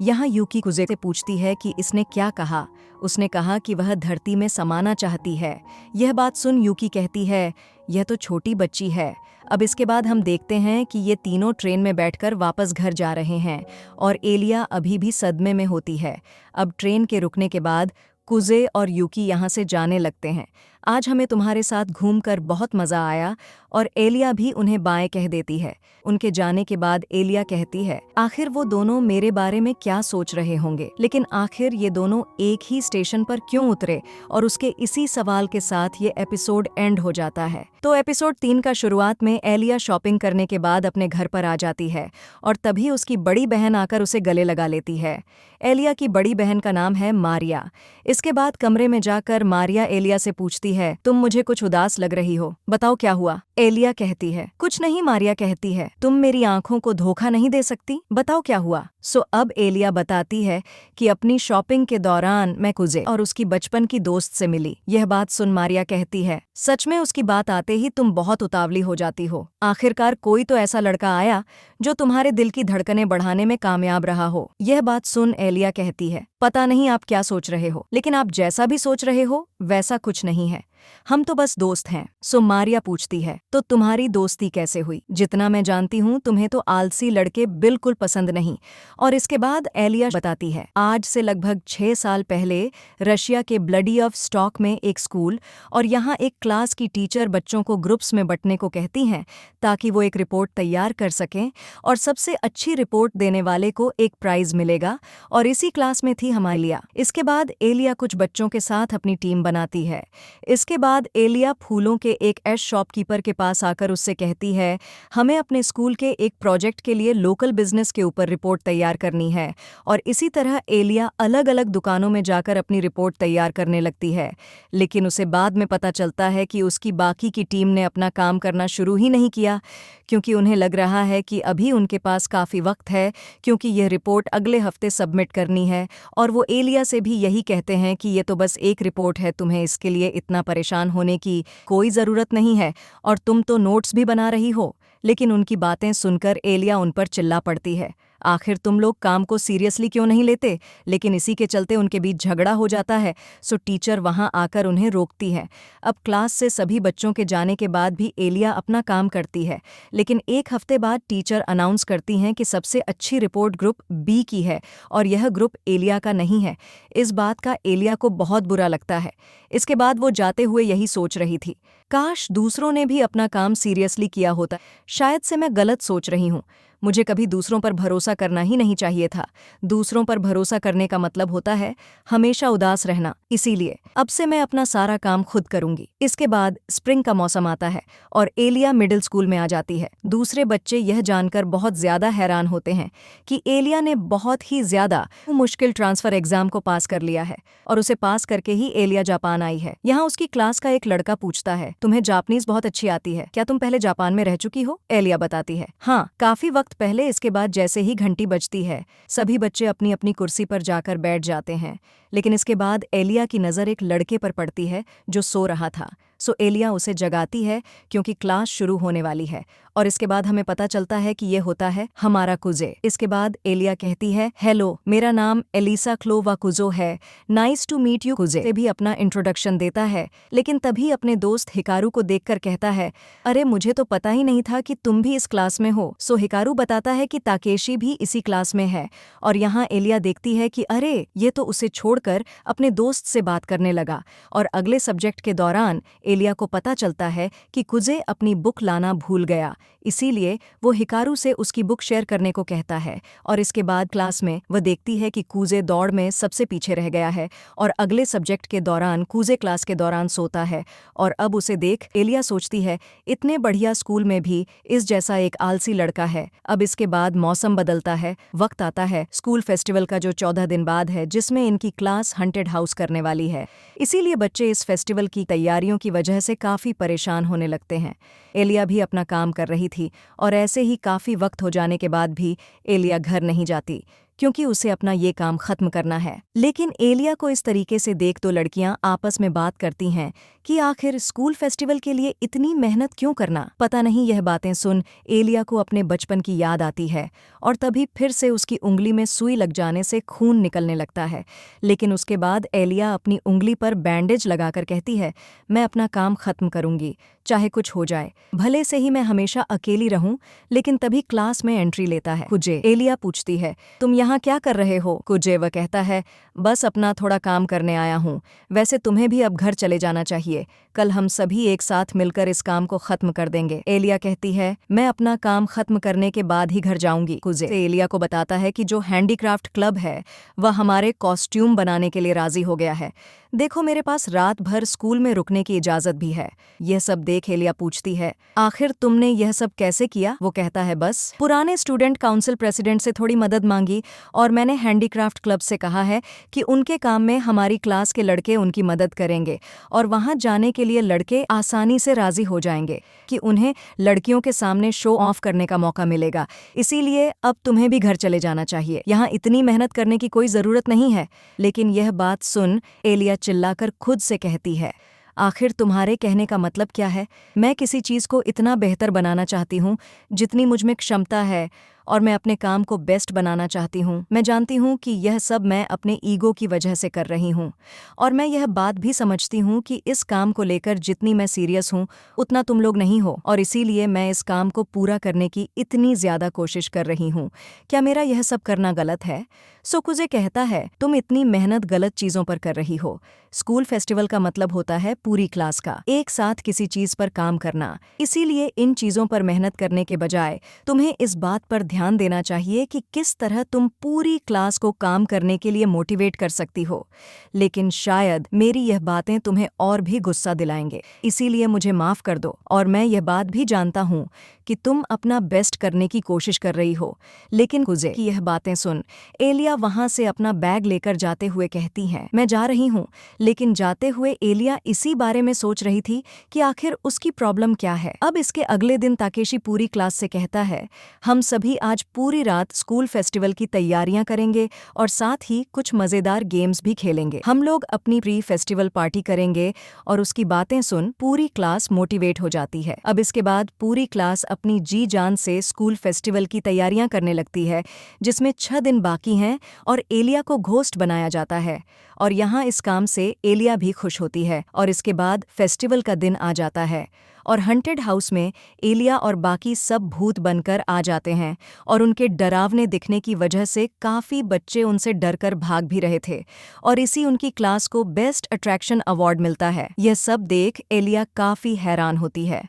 Speaker 1: यहाँ यूकी कुजे से पूछती है कि इसने क्या कहा। उसने कहा कि वह धरती में समाना चाहती है। यह बात सुन यूकी कहती है, यह तो छोटी बच्ची है। अब इसके बाद हम देखते हैं कि ये तीनों ट्रेन में बैठकर वापस घर जा रहे हैं और एलिया अभी भी सदमे में होती है। अब ट्रेन के रुकने के बाद कुजे और यूकी यहाँ से जाने लगते हैं। आज हमें तुम्हारे साथ घूमकर बहुत मज़ा आया। और एलिया भी उन्हें बाय कह देती है। उनके जाने के बाद एलिया कहती है, आखिर वो दोनों मेरे बारे में क्या सोच रहे होंगे, लेकिन आखिर ये दोनों एक ही स्टेशन पर क्यों उतरे? और उसके इसी सवाल के साथ ये एपिसोड एंड हो जाता है। तो एपिसोड 3 का शुरुआत में एलिया शॉपिंग करने के बाद अपने घर पर आ जाती है और तभी उसकी बड़ी बहन आकर उसे गले लगा लेती है। एलिया की बड़ी बहन का नाम है मारिया। इसके बाद कमरे में जाकर मारिया एलिया से पूछती है, तुम मुझे कुछ उदास लग रही हो, बताओ क्या हुआ? एलिया कहती है, कुछ नहीं। मारिया कहती है, तुम मेरी आंखों को धोखा नहीं दे सकती, बताओ क्या हुआ? सो अब एलिया बताती है कि अपनी शॉपिंग के दौरान मैं कुजे और उसकी बचपन की दोस्त से मिली। यह बात सुन मारिया कहती है, सच में उसकी बात आते ही तुम बहुत उतावली हो जाती हो। आखिरकार कोई तो ऐसा लड़का आया जो तुम्हारे दिल की धड़कनें बढ़ाने में कामयाब रहा हो। यह बात सुन एलिया कहती है, पता नहीं आप क्या सोच रहे हो, लेकिन आप जैसा भी सोच रहे हो वैसा कुछ नहीं है। हम तो बस दोस्त हैं। सो मारिया पूछती है, तो तुम्हारी दोस्ती कैसे हुई? जितना मैं जानती हूँ तुम्हें तो आलसी लड़के बिल्कुल पसंद नहीं। और इसके बाद एलिया बताती है, आज से लगभग 6 साल पहले रशिया के ब्लडी ऑफ स्टॉक में एक स्कूल और यहाँ एक क्लास की टीचर बच्चों को ग्रुप्स में बंटने को कहती हैं ताकि वो एक रिपोर्ट तैयार कर सकें और सबसे अच्छी रिपोर्ट देने वाले को एक प्राइज मिलेगा। और इसी क्लास में थी हमारी एलिया। इसके बाद एलिया कुछ बच्चों के साथ अपनी टीम बनाती है। इसके बाद एलिया फूलों के एक शॉपकीपर के पास आकर उससे कहती है, हमें अपने स्कूल के एक प्रोजेक्ट के लिए लोकल बिजनेस के ऊपर रिपोर्ट तैयार करनी है। और इसी तरह एलिया अलग अलग दुकानों में जाकर अपनी रिपोर्ट तैयार करने लगती है। लेकिन उसे बाद में पता चलता है कि उसकी बाकी की टीम ने अपना काम करना शुरू ही नहीं किया, क्योंकि उन्हें लग रहा है कि अभी उनके पास काफ़ी वक्त है, क्योंकि यह रिपोर्ट अगले हफ्ते सबमिट करनी है। और वो एलिया से भी यही कहते हैं कि ये तो बस एक रिपोर्ट है, तुम्हें इसके लिए इतना परेशान होने की कोई ज़रूरत नहीं है, और तुम तो नोट्स भी बना रही हो। लेकिन उनकी बातें सुनकर एलिया उन पर चिल्ला पड़ती है, आखिर तुम लोग काम को सीरियसली क्यों नहीं लेते? लेकिन इसी के चलते उनके बीच झगड़ा हो जाता है। सो टीचर वहां आकर उन्हें रोकती है। अब क्लास से सभी बच्चों के जाने के बाद भी एलिया अपना काम करती है। लेकिन एक हफ्ते बाद टीचर अनाउंस करती हैं कि सबसे अच्छी रिपोर्ट ग्रुप बी की है और यह ग्रुप एलिया का नहीं है। इस बात का एलिया को बहुत बुरा लगता है। इसके बाद वो जाते हुए यही सोच रही थी, काश दूसरों ने भी अपना काम सीरियसली किया होता। शायद से मैं गलत सोच रही हूँ। मुझे कभी दूसरों पर भरोसा करना ही नहीं चाहिए था। दूसरों पर भरोसा करने का मतलब होता है हमेशा उदास रहना। इसीलिए अब से मैं अपना सारा काम खुद करूंगी। इसके बाद स्प्रिंग का मौसम आता है और एलिया मिडिल स्कूल में आ जाती है। दूसरे बच्चे यह जानकर बहुत ज्यादा हैरान होते हैं कि एलिया ने बहुत ही ज्यादा मुश्किल ट्रांसफर एग्जाम को पास कर लिया है और उसे पास करके ही एलिया जापान आई है। यहाँ उसकी क्लास का एक लड़का पूछता है, तुम्हें जापानीज बहुत अच्छी आती है, क्या तुम पहले जापान में रह चुकी हो? एलिया बताती है, हाँ, काफी वक्त पहले। इसके बाद जैसे ही घंटी बजती है सभी बच्चे अपनी अपनी कुर्सी पर जाकर बैठ जाते हैं। लेकिन इसके बाद एलिया की नज़र एक लड़के पर पड़ती है जो सो रहा था। सो एलिया उसे जगाती है क्योंकि क्लास शुरू होने वाली है। और इसके बाद हमें पता चलता है कि ये होता है हमारा कुजे। इसके बाद एलिया कहती है, हेलो, मेरा नाम एलिसा क्लोवा कुजो है, नाइस टू मीट यू। कुजे भी अपना इंट्रोडक्शन देता है, लेकिन तभी अपने दोस्त हिकारू को देखकर कहता है, अरे मुझे तो पता ही नहीं था कि तुम भी इस क्लास में हो। सो हिकारू बताता है कि ताकेशी भी इसी क्लास में है। और यहाँ एलिया देखती है कि अरे ये तो उसे छोड़कर अपने दोस्त से बात करने लगा। और अगले सब्जेक्ट के दौरान एलिया को पता चलता है कि कुजे अपनी बुक लाना भूल गया, इसीलिए वो हिकारू से उसकी बुक शेयर करने को कहता है। और इसके बाद क्लास में वह देखती है कि कुजे दौड़ में सबसे पीछे रह गया है और अगले सब्जेक्ट के दौरान कुजे क्लास के दौरान सोता है। और अब उसे देख एलिया सोचती है, इतने बढ़िया स्कूल में भी इस जैसा एक आलसी लड़का है। अब इसके बाद मौसम बदलता है, वक्त आता है स्कूल फेस्टिवल का जो 14 दिन बाद है, जिसमें इनकी क्लास हंटेड हाउस करने वाली है। इसीलिए बच्चे इस फेस्टिवल की तैयारियों की वजह से काफ़ी परेशान होने लगते हैं। एलिया भी अपना काम कर रही थी और ऐसे ही काफ़ी वक्त हो जाने के बाद भी एलिया घर नहीं जाती, क्योंकि उसे अपना ये काम खत्म करना है। लेकिन एलिया को इस तरीके से देख दो लड़कियां आपस में बात करती हैं कि आखिर स्कूल फेस्टिवल के लिए इतनी मेहनत क्यों करना। पता नहीं यह बातें सुन एलिया को अपने बचपन की याद आती है और तभी फिर से उसकी उंगली में सुई लग जाने से खून निकलने लगता है। लेकिन उसके बाद एलिया अपनी उंगली पर बैंडेज लगाकर कहती है, मैं अपना काम खत्म करूंगी, चाहे कुछ हो जाए, भले से ही मैं हमेशा अकेली रहूं। लेकिन तभी क्लास में एंट्री लेता है कुजे। एलिया पूछती है, तुम यहाँ क्या कर रहे हो? कुजे वह कहता है, बस अपना थोड़ा काम करने आया हूँ, वैसे तुम्हें भी अब घर चले जाना चाहिए, कल हम सभी एक साथ मिलकर इस काम को खत्म कर देंगे। एलिया कहती है, मैं अपना काम खत्म करने के बाद ही घर जाऊंगी। कुजे एलिया को बताता है कि जो हैंडीक्राफ्ट क्लब है वह हमारे कॉस्ट्यूम बनाने के लिए राजी हो गया है। देखो, मेरे पास रात भर स्कूल में रुकने की इजाजत भी है। यह सब देख एलिया पूछती है, आखिर तुमने यह सब कैसे किया? वो कहता है, बस पुराने स्टूडेंट काउंसिल प्रेसिडेंट से थोड़ी मदद मांगी और मैंने हैंडीक्राफ्ट क्लब से कहा है कि उनके काम में हमारी क्लास के लड़के उनकी मदद करेंगे और वहां जाने के लिए लड़के आसानी से राजी हो जाएंगे कि उन्हें लड़कियों के सामने शो ऑफ करने का मौका मिलेगा। इसीलिए अब तुम्हें भी घर चले जाना चाहिए, यहाँ इतनी मेहनत करने की कोई जरूरत नहीं है। लेकिन यह बात सुन एलिया चिल्लाकर खुद से कहती है, आखिर तुम्हारे कहने का मतलब क्या है? मैं किसी चीज़ को इतना बेहतर बनाना चाहती हूँ जितनी मुझ में क्षमता है, और मैं अपने काम को बेस्ट बनाना चाहती हूँ। मैं जानती हूँ कि यह सब मैं अपने ईगो की वजह से कर रही हूँ, और मैं यह बात भी समझती हूँ कि इस काम को लेकर जितनी मैं सीरियस हूँ उतना तुम लोग नहीं हो, और इसीलिए मैं इस काम को पूरा करने की इतनी ज़्यादा कोशिश कर रही हूँ। क्या मेरा यह सब करना गलत है? सोकुजे कहता है, तुम इतनी मेहनत गलत चीज़ों पर कर रही हो। स्कूल फेस्टिवल का मतलब होता है पूरी क्लास का एक साथ किसी चीज़ पर काम करना। इसीलिए इन चीज़ों पर मेहनत करने के बजाय तुम्हें इस बात पर ध्यान देना चाहिए कि किस तरह तुम पूरी क्लास को काम करने के लिए मोटिवेट कर सकती हो। लेकिन शायद मेरी यह बातें तुम्हें और भी गुस्सा दिलाएंगे, इसीलिए मुझे माफ़ कर दो। और मैं यह बात भी जानता हूँ कि तुम अपना बेस्ट करने की कोशिश कर रही हो। लेकिन कुजे की यह बातें सुन एलिया वहाँ से अपना बैग लेकर जाते हुए कहती हैं, मैं जा रही हूँ। लेकिन जाते हुए एलिया इसी बारे में सोच रही थी कि आखिर उसकी प्रॉब्लम क्या है। अब इसके अगले दिन ताकेशी पूरी क्लास से कहता है, हम सभी आज पूरी रात स्कूल फेस्टिवल की तैयारियां करेंगे और साथ ही कुछ मजेदार गेम्स भी खेलेंगे। हम लोग अपनी प्री फेस्टिवल पार्टी करेंगे। और उसकी बातें सुन पूरी क्लास मोटिवेट हो जाती है। अब इसके बाद पूरी क्लास अपनी जी जान से स्कूल फेस्टिवल की तैयारियां करने लगती है, जिसमें 6 दिन बाकी हैं, और एलिया को घोस्ट बनाया जाता है। और यहाँ इस काम से एलिया भी खुश होती है। और इसके बाद फेस्टिवल का दिन आ जाता है और हंटेड हाउस में एलिया और बाकी सब भूत बनकर आ जाते हैं, और उनके डरावने दिखने की वजह से काफ़ी बच्चे उनसे डरकर भाग भी रहे थे, और इसी उनकी क्लास को बेस्ट अट्रैक्शन अवार्ड मिलता है। यह सब देख एलिया काफ़ी हैरान होती है।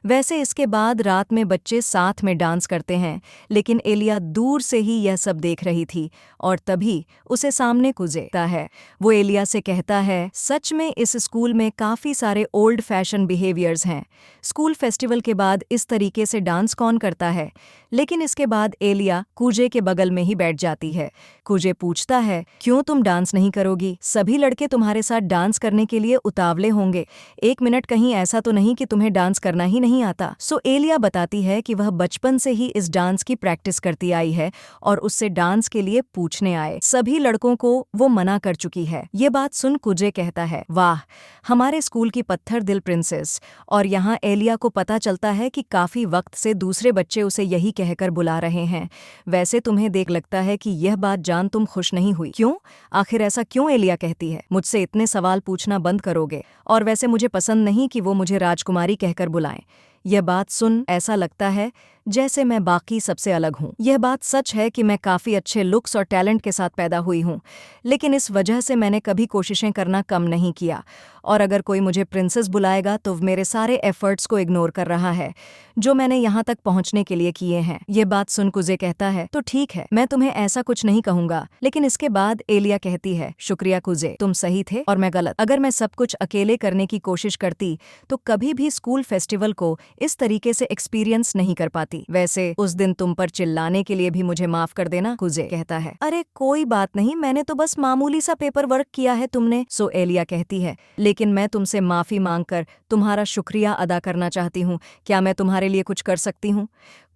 Speaker 1: वैसे इसके बाद रात में बच्चे साथ में डांस करते हैं, लेकिन एलिया दूर से ही यह सब देख रही थी, और तभी उसे सामने कुजेता है। वो एलिया से कहता है, सच में इस स्कूल में काफ़ी सारे ओल्ड फैशन बिहेवियर्स हैं। स्कूल फेस्टिवल के बाद इस तरीके से डांस कौन करता है? लेकिन इसके बाद एलिया कुजे के बगल में ही बैठ जाती है। कुजे पूछता है, क्यों तुम डांस नहीं करोगी? सभी लड़के तुम्हारे साथ डांस करने के लिए उतावले होंगे। एक मिनट, कहीं ऐसा तो नहीं कि तुम्हें डांस करना ही नहीं आता? सो एलिया बताती है कि वह बचपन से ही इस डांस की प्रैक्टिस करती आई है और उससे डांस के लिए पूछने आए सभी लड़कों को वो मना कर चुकी है। ये बात सुन कुजे कहता है, वाह, हमारे स्कूल की पत्थर दिल प्रिंसेस। और यहाँ एलिया को पता चलता है कि काफी वक्त से दूसरे बच्चे उसे यही कहकर बुला रहे हैं। वैसे तुम्हें देख लगता है कि यह बात जान तुम खुश नहीं हुई, क्यों? आखिर ऐसा क्यों? एलिया कहती है, मुझसे इतने सवाल पूछना बंद करोगे? और वैसे मुझे पसंद नहीं कि वो मुझे राजकुमारी कहकर बुलाएं। यह बात सुन ऐसा लगता है जैसे मैं बाकी सबसे अलग हूँ। यह बात सच है कि मैं काफ़ी अच्छे लुक्स और टैलेंट के साथ पैदा हुई हूँ, लेकिन इस वजह से मैंने कभी कोशिशें करना कम नहीं किया। और अगर कोई मुझे प्रिंसेस बुलाएगा तो मेरे सारे एफर्ट्स को इग्नोर कर रहा है जो मैंने यहाँ तक पहुँचने के लिए किए हैं। ये बात सुन कुजे कहता है, तो ठीक है, मैं तुम्हें ऐसा कुछ नहीं कहूँगा। लेकिन इसके बाद एलिया कहती है, शुक्रिया कुजे, तुम सही थे और मैं गलत। अगर मैं सब कुछ अकेले करने की कोशिश करती तो कभी भी स्कूल फेस्टिवल को इस तरीके से एक्सपीरियंस नहीं कर पाती। वैसे उस दिन तुम पर चिल्लाने के लिए भी मुझे माफ कर देना। कुजे कहता है, अरे कोई बात नहीं, मैंने तो बस मामूली सा पेपर वर्क किया है तुमने। सो एलिया कहती है, लेकिन मैं तुमसे माफी मांगकर तुम्हारा शुक्रिया अदा करना चाहती हूँ। क्या मैं तुम्हारे लिए कुछ कर सकती हूँ?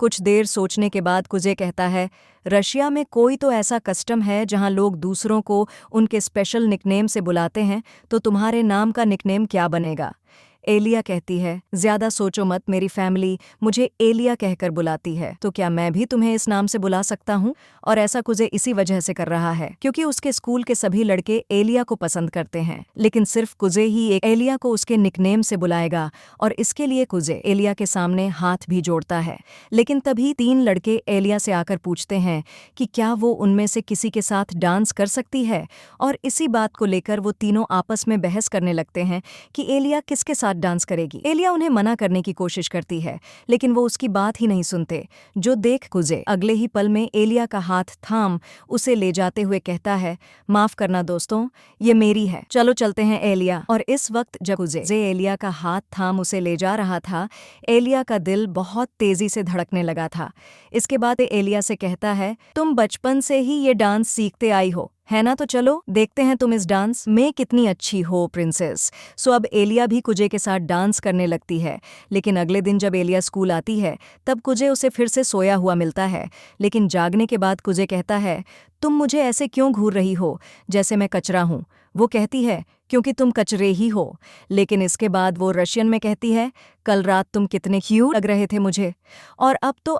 Speaker 1: कुछ देर सोचने के बाद कुजे कहता है, रशिया में कोई तो ऐसा कस्टम है जहाँ लोग दूसरों को उनके स्पेशल निकनेम से बुलाते हैं, तो तुम्हारे नाम का निकनेम क्या बनेगा? एलिया कहती है, ज्यादा सोचो मत, मेरी फैमिली मुझे एलिया कहकर बुलाती है, तो क्या मैं भी तुम्हें इस नाम से बुला सकता हूँ? और ऐसा कुजे इसी वजह से कर रहा है क्योंकि उसके स्कूल के सभी लड़के एलिया को पसंद करते हैं, लेकिन सिर्फ कुजे ही एक एलिया को उसके निकनेम से बुलाएगा, और इसके लिए कुजे एलिया के सामने हाथ भी जोड़ता है। लेकिन तभी 3 लड़के एलिया से आकर पूछते हैं कि क्या वो उनमें से किसी के साथ डांस कर सकती है, और इसी बात को लेकर वो तीनों आपस में बहस करने लगते हैं कि एलिया किसके साथ साथ डांस करेगी। एलिया उन्हें मना करने की कोशिश करती है, लेकिन वो उसकी बात ही नहीं सुनते। जो देख कुजे अगले ही पल में एलिया का हाथ थाम उसे ले जाते हुए कहता है, माफ करना दोस्तों, ये मेरी है, चलो चलते हैं एलिया। और इस वक्त जब कुजे एलिया का हाथ थाम उसे ले जा रहा था, एलिया का दिल बहुत तेजी से धड़कने लगा था। इसके बाद एलिया से कहता है, तुम बचपन से ही ये डांस सीखते आई हो, है ना? तो चलो देखते हैं तुम इस डांस में कितनी अच्छी हो प्रिंसेस। सो अब एलिया भी कुजे के साथ डांस करने लगती है। लेकिन अगले दिन जब एलिया स्कूल आती है तब कुजे उसे फिर से सोया हुआ मिलता है। लेकिन जागने के बाद कुजे कहता है, तुम मुझे ऐसे क्यों घूर रही हो जैसे मैं कचरा हूँ? वो कहती है, क्योंकि तुम कचरे ही हो। लेकिन इसके बाद वो रशियन में कहती है, कल रात तुम कितने क्यूट लग रहे थे मुझे। और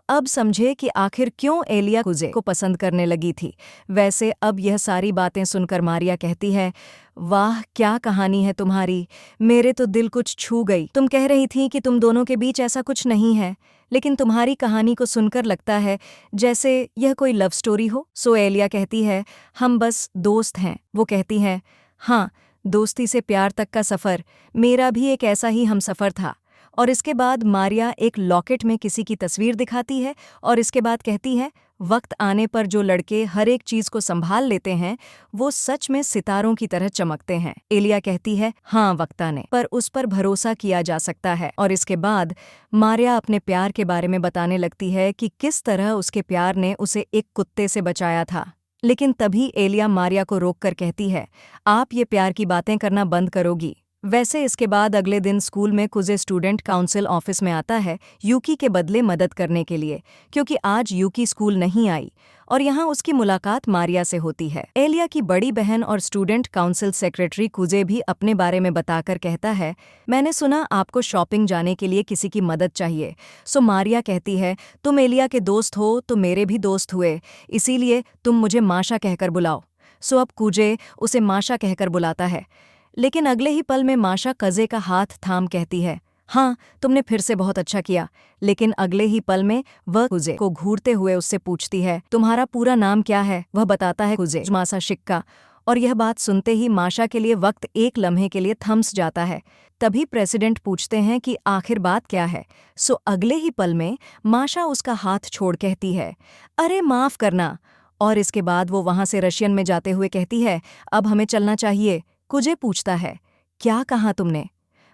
Speaker 1: अब समझे कि आखिर क्यों एलिया कुजे को पसंद करने लगी थी। वैसे अब यह सारी बातें सुनकर मारिया कहती है, वाह क्या कहानी है तुम्हारी, मेरे तो दिल कुछ छू गई। तुम कह रही थी कि तुम दोनों के बीच ऐसा कुछ नहीं है, लेकिन तुम्हारी कहानी को सुनकर लगता है जैसे यह कोई लव स्टोरी हो। सो एलिया कहती है, हम बस दोस्त हैं। वो कहती है, हाँ, दोस्ती से प्यार तक का सफ़र मेरा भी एक ऐसा ही हमसफ़र था। और इसके बाद मारिया एक लॉकेट में किसी की तस्वीर दिखाती है और इसके बाद कहती है, वक्त आने पर जो लड़के हर एक चीज़ को संभाल लेते हैं वो सच में सितारों की तरह चमकते हैं। एलिया कहती है, हाँ वक्त आने पर उस पर भरोसा किया जा सकता है। और इसके बाद मारिया अपने प्यार के बारे में बताने लगती है कि किस तरह उसके प्यार ने उसे एक कुत्ते से बचाया था। लेकिन तभी एलिया मारिया को रोककर कहती है, आप ये प्यार की बातें करना बंद करोगी? वैसे इसके बाद अगले दिन स्कूल में कुजे स्टूडेंट काउंसिल ऑफिस में आता है यूकी के बदले मदद करने के लिए, क्योंकि आज यूकी स्कूल नहीं आई और यहाँ उसकी मुलाकात मारिया से होती है। एलिया की बड़ी बहन और स्टूडेंट काउंसिल सेक्रेटरी कुजे भी अपने बारे में बताकर कहता है, मैंने सुना आपको शॉपिंग जाने के लिए किसी की मदद चाहिए। सो मारिया कहती है, तुम एलिया के दोस्त हो तो मेरे भी दोस्त हुए, इसीलिए तुम मुझे माशा कहकर बुलाओ। सो अब कुजे उसे माशा कहकर बुलाता है। लेकिन अगले ही पल में माशा कजे का हाथ थाम कहती है, हाँ तुमने फिर से बहुत अच्छा किया। लेकिन अगले ही पल में वह कुजे को घूरते हुए उससे पूछती है, तुम्हारा पूरा नाम क्या है? वह बताता है, कुजे मासा शिक्का। और यह बात सुनते ही माशा के लिए वक्त एक लम्हे के लिए थम्स जाता है। तभी प्रेसिडेंट पूछते हैं कि आखिर बात क्या है। सो अगले ही पल में माशा उसका हाथ छोड़ कहती है, अरे माफ करना। और इसके बाद वो वहां से रशियन में जाते हुए कहती है, अब हमें चलना चाहिए। कुजे पूछता है, क्या कहा तुमने?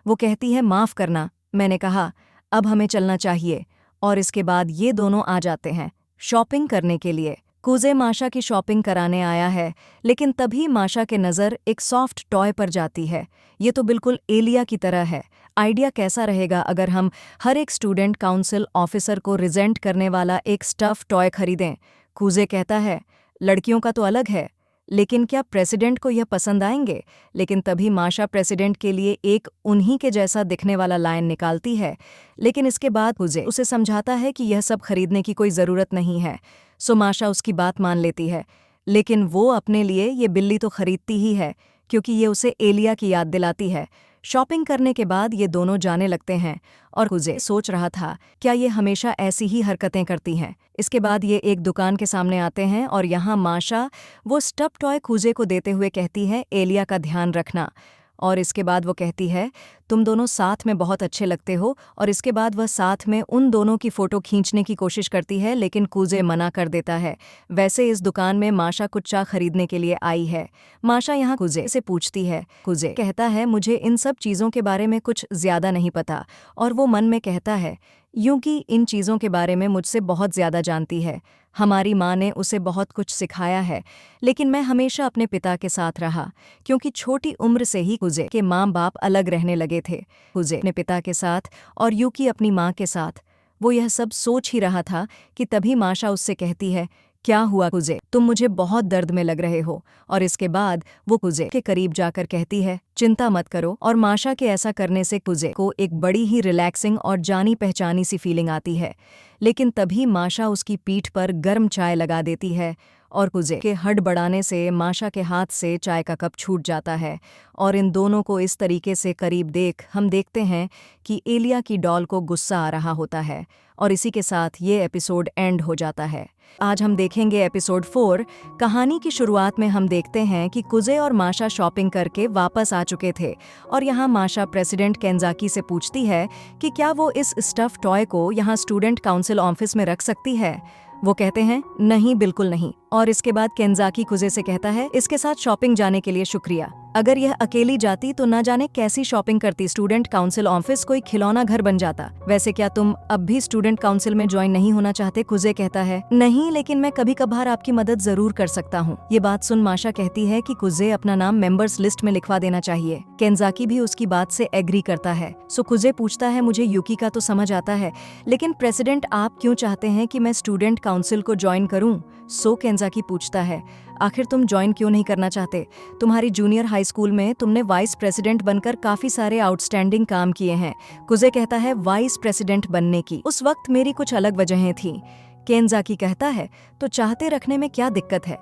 Speaker 1: वो कहती है, माफ करना, मैंने कहा अब हमें चलना चाहिए। और इसके बाद ये दोनों आ जाते हैं शॉपिंग करने के लिए। कुजे माशा की शॉपिंग कराने आया है, लेकिन तभी माशा के नज़र एक सॉफ्ट टॉय पर जाती है। ये तो बिल्कुल एलिया की तरह है। आइडिया कैसा रहेगा अगर हम हर एक स्टूडेंट काउंसिल ऑफिसर को रिजेंट करने वाला एक स्टफ टॉय खरीदें? कुजे कहता है, लड़कियों का तो अलग है, लेकिन क्या प्रेसिडेंट को यह पसंद आएंगे? लेकिन तभी माशा प्रेसिडेंट के लिए एक उन्हीं के जैसा दिखने वाला लाइन निकालती है। लेकिन इसके बाद कुजे उसे समझाता है कि यह सब खरीदने की कोई ज़रूरत नहीं है। सो माशा उसकी बात मान लेती है, लेकिन वो अपने लिए ये बिल्ली तो खरीदती ही है, क्योंकि ये उसे एलिया की याद दिलाती है। शॉपिंग करने के बाद ये दोनों जाने लगते हैं और कुजे सोच रहा था, क्या ये हमेशा ऐसी ही हरकतें करती हैं? इसके बाद ये एक दुकान के सामने आते हैं और यहाँ माशा वो स्टफ टॉय कुजे को देते हुए कहती है, एलिया का ध्यान रखना। और इसके बाद वो कहती है, तुम दोनों साथ में बहुत अच्छे लगते हो। और इसके बाद वह साथ में उन दोनों की फ़ोटो खींचने की कोशिश करती है, लेकिन कुजे मना कर देता है। वैसे इस दुकान में माशा कुछ चाय खरीदने के लिए आई है। माशा यहाँ कुजे से पूछती है। कुजे कहता है, मुझे इन सब चीज़ों के बारे में कुछ ज़्यादा नहीं पता। और वो मन में कहता है, यूं कि इन चीज़ों के बारे में मुझसे बहुत ज़्यादा जानती है। हमारी माँ ने उसे बहुत कुछ सिखाया है, लेकिन मैं हमेशा अपने पिता के साथ रहा, क्योंकि छोटी उम्र से ही कुजे के माँ बाप अलग रहने लगे थे। कुजे अपने पिता के साथ और यूकी अपनी माँ के साथ। वो यह सब सोच ही रहा था कि तभी माशा उससे कहती है, क्या हुआ कुजे, तुम मुझे बहुत दर्द में लग रहे हो। और इसके बाद वो कुजे के करीब जाकर कहती है, चिंता मत करो। और माशा के ऐसा करने से कुजे को एक बड़ी ही रिलैक्सिंग और जानी पहचानी सी फीलिंग आती है। लेकिन तभी माशा उसकी पीठ पर गर्म चाय लगा देती है और कुजे के हड़बड़ाने से माशा के हाथ से चाय का कप छूट जाता है। और इन दोनों को इस तरीके से करीब देख हम देखते हैं कि एलिया की डॉल को गुस्सा आ रहा होता है। और इसी के साथ ये एपिसोड एंड हो जाता है। आज हम देखेंगे एपिसोड 4। कहानी की शुरुआत में हम देखते हैं कि कुजे और माशा शॉपिंग करके वापस आ चुके थे और यहाँ माशा प्रेसिडेंट केंजाकी से पूछती है कि क्या वो इस स्टफ टॉय को यहाँ स्टूडेंट काउंसिल ऑफिस में रख सकती है। वो कहते हैं नहीं, बिल्कुल नहीं। और इसके बाद केंजाकी कुजे से कहता है इसके साथ शॉपिंग जाने के लिए शुक्रिया, अगर यह अकेली जाती तो ना जाने कैसी शॉपिंग करती, स्टूडेंट काउंसिल ऑफिस कोई खिलौना घर बन जाता। वैसे क्या तुम अब भी स्टूडेंट काउंसिल में ज्वाइन नहीं होना चाहते? कुजे कहता है नहीं, लेकिन मैं कभी कभार आपकी मदद जरूर कर सकता हूँ। ये बात सुन माशा कहती है कि कुजे अपना नाम मेंबर्स लिस्ट में लिखवा देना चाहिए। केंजाकी भी उसकी बात से एग्री करता है। सो कुजे पूछता है मुझे यूकी का तो समझ आता है, लेकिन प्रेसिडेंट आप क्यों चाहते हैं कि मैं स्टूडेंट काउंसिल को ज्वाइन करूँ? सो केंजाकी पूछता है आखिर तुम ज्वाइन क्यों नहीं करना चाहते? तुम्हारी जूनियर हाई स्कूल में तुमने वाइस प्रेसिडेंट बनकर काफी सारे आउटस्टैंडिंग काम किए हैं। कुजे कहता है वाइस प्रेसिडेंट बनने की उस वक्त मेरी कुछ अलग वजहें थीं। केंजाकी कहता है तो चाहते रखने में क्या दिक्कत है?